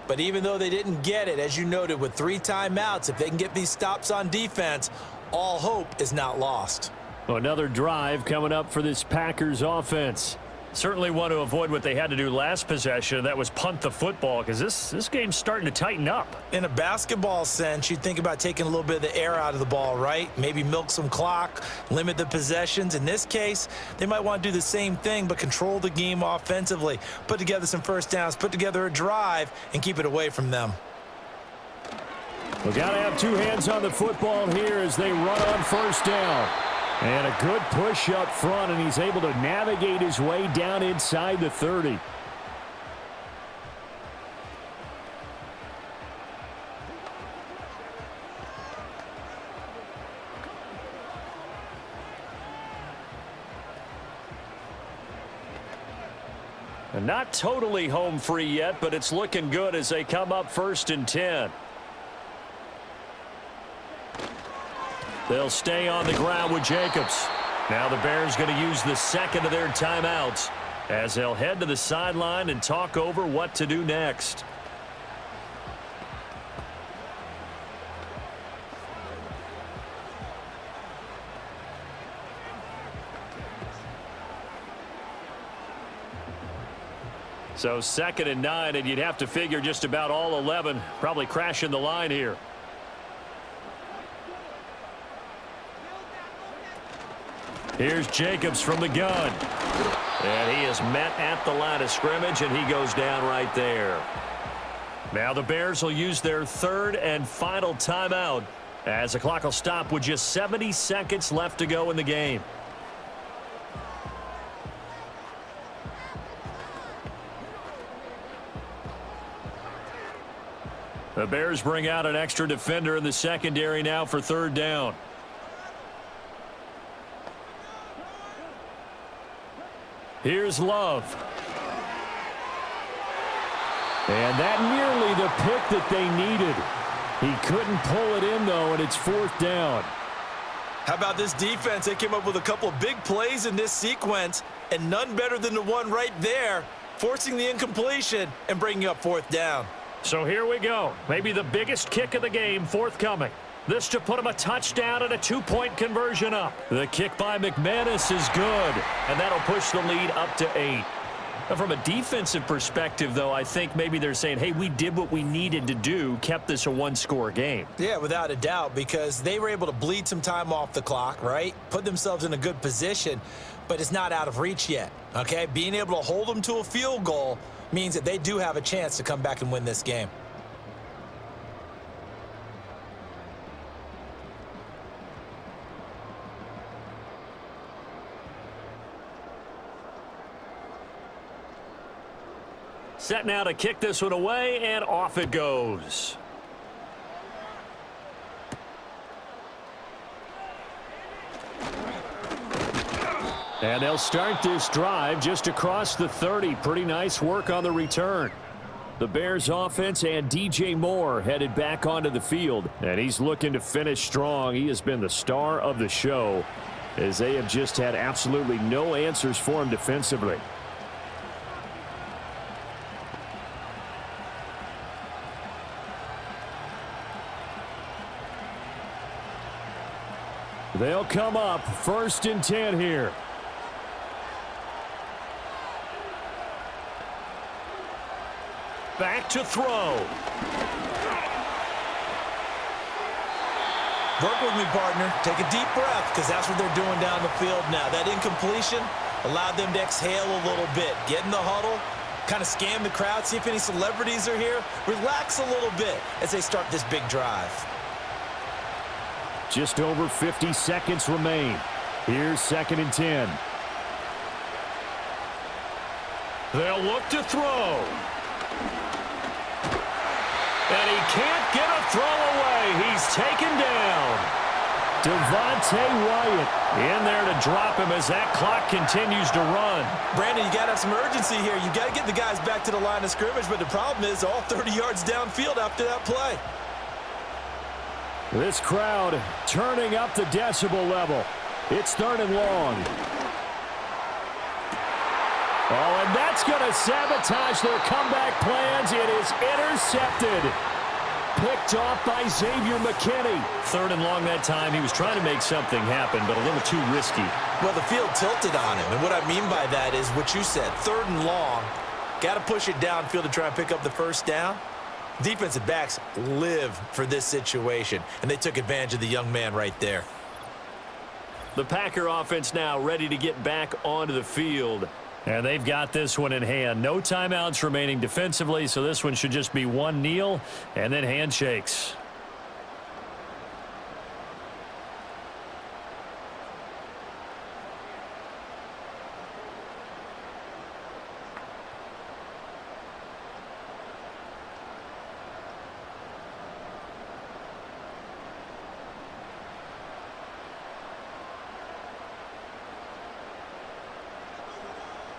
But even though they didn't get it, as you noted, with 3 timeouts, if they can get these stops on defense, all hope is not lost.
Another drive coming up for this Packers offense. Certainly want to avoid what they had to do last possession. That was punt the football, because this game's starting to tighten up.
In a basketball sense, you think about taking a little bit of the air out of the ball, right? Maybe milk some clock, limit the possessions. In this case, they might want to do the same thing, but control the game offensively. Put together some first downs, put together a drive, and keep it away from them.
We got to have two hands on the football here as they run on first down. And a good push up front, and he's able to navigate his way down inside the 30.
And not totally home free yet, but it's looking good as they come up 1st and 10. They'll stay on the ground with Jacobs. Now the Bears going to use the second of their timeouts as they'll head to the sideline and talk over what to do next. So 2nd and 9, and you'd have to figure just about all 11 probably crashing the line here. Here's Jacobs from the gun. And he is met at the line of scrimmage, and he goes down right there. Now the Bears will use their 3rd and final timeout as the clock will stop with just 70 seconds left to go in the game. The Bears bring out an extra defender in the secondary now for 3rd down. Here's Love. And that nearly the pick that they needed. He couldn't pull it in, though, and it's 4th down.
How about this defense? They came up with a couple of big plays in this sequence, and none better than the one right there, forcing the incompletion and bringing up 4th down.
So here we go. Maybe the biggest kick of the game forthcoming. This to put him a touchdown and a 2-point conversion up. The kick by McManus is good, and that'll push the lead up to 8. Now, from a defensive perspective, though, I think maybe they're saying, hey, we did what we needed to do, kept this a one-score game.
Yeah, without a doubt, because they were able to bleed some time off the clock, right? Put themselves in a good position, but it's not out of reach yet, okay? Being able to hold them to a field goal means that they do have a chance to come back and win this game.
Set now to kick this one away, and off it goes. And they'll start this drive just across the 30. Pretty nice work on the return. The Bears offense and DJ Moore headed back onto the field, and he's looking to finish strong. He has been the star of the show as they have just had absolutely no answers for him defensively. They'll come up 1st and 10 here. Back to throw.
Work with me, partner. Take a deep breath, because that's what they're doing down the field now. That incompletion allowed them to exhale a little bit. Get in the huddle, kind of scan the crowd, see if any celebrities are here. Relax a little bit as they start this big drive.
Just over 50 seconds remain. Here's 2nd and 10.
They'll look to throw. And he can't get a throw away. He's taken down.
Devontae Wyatt
in there to drop him as that clock continues to run.
Brandon, you got to have some urgency here. You got to get the guys back to the line of scrimmage, but the problem is all 30 yards downfield after that play.
This crowd turning up the decibel level. It's 3rd and long. Oh, and that's going to sabotage their comeback plans. It is intercepted. picked off by Xavier McKinney. 3rd and long that time. He was trying to make something happen, but a little too risky.
Well, the field tilted on him, and what I mean by that is what you said, 3rd and long. Got to push it downfield to try and pick up the first down. Defensive backs live for this situation, and they took advantage of the young man right there.
The Packer offense now ready to get back onto the field. And they've got this one in hand. No timeouts remaining defensively, so this one should just be one kneel and then handshakes.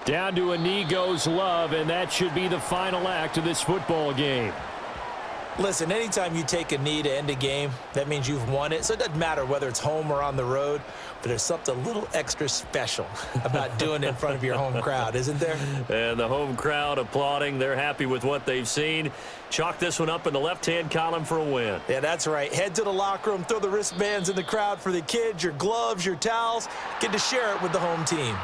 Down to a knee goes Love, and that should be the final act of this football game.
Listen, anytime you take a knee to end a game, that means you've won it. So it doesn't matter whether it's home or on the road, but there's something a little extra special about doing it in front of your home crowd, isn't there?
And the home crowd applauding. They're happy with what they've seen. Chalk this one up in the left-hand column for a win.
Yeah, that's right. Head to the locker room, throw the wristbands in the crowd for the kids, your gloves, your towels. Get to share it with the home team.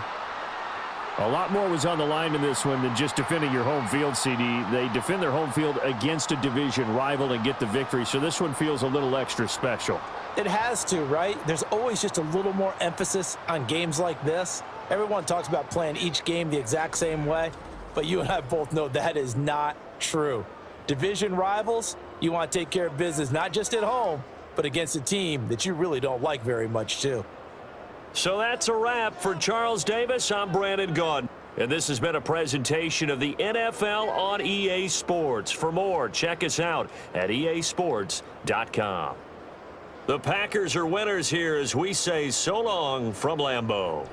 A lot more was on the line in this one than just defending your home field, CD. They defend their home field against a division rival and get the victory, so this one feels a little extra special.
It has to, right? There's always just a little more emphasis on games like this. Everyone talks about playing each game the exact same way, but you and I both know that is not true. Division rivals, you want to take care of business not just at home, but against a team that you really don't like very much, too.
So that's a wrap for Charles Davis. I'm Brandon Gaudin. And this has been a presentation of the NFL on EA Sports. For more, check us out at easports.com. The Packers are winners here as we say so long from Lambeau.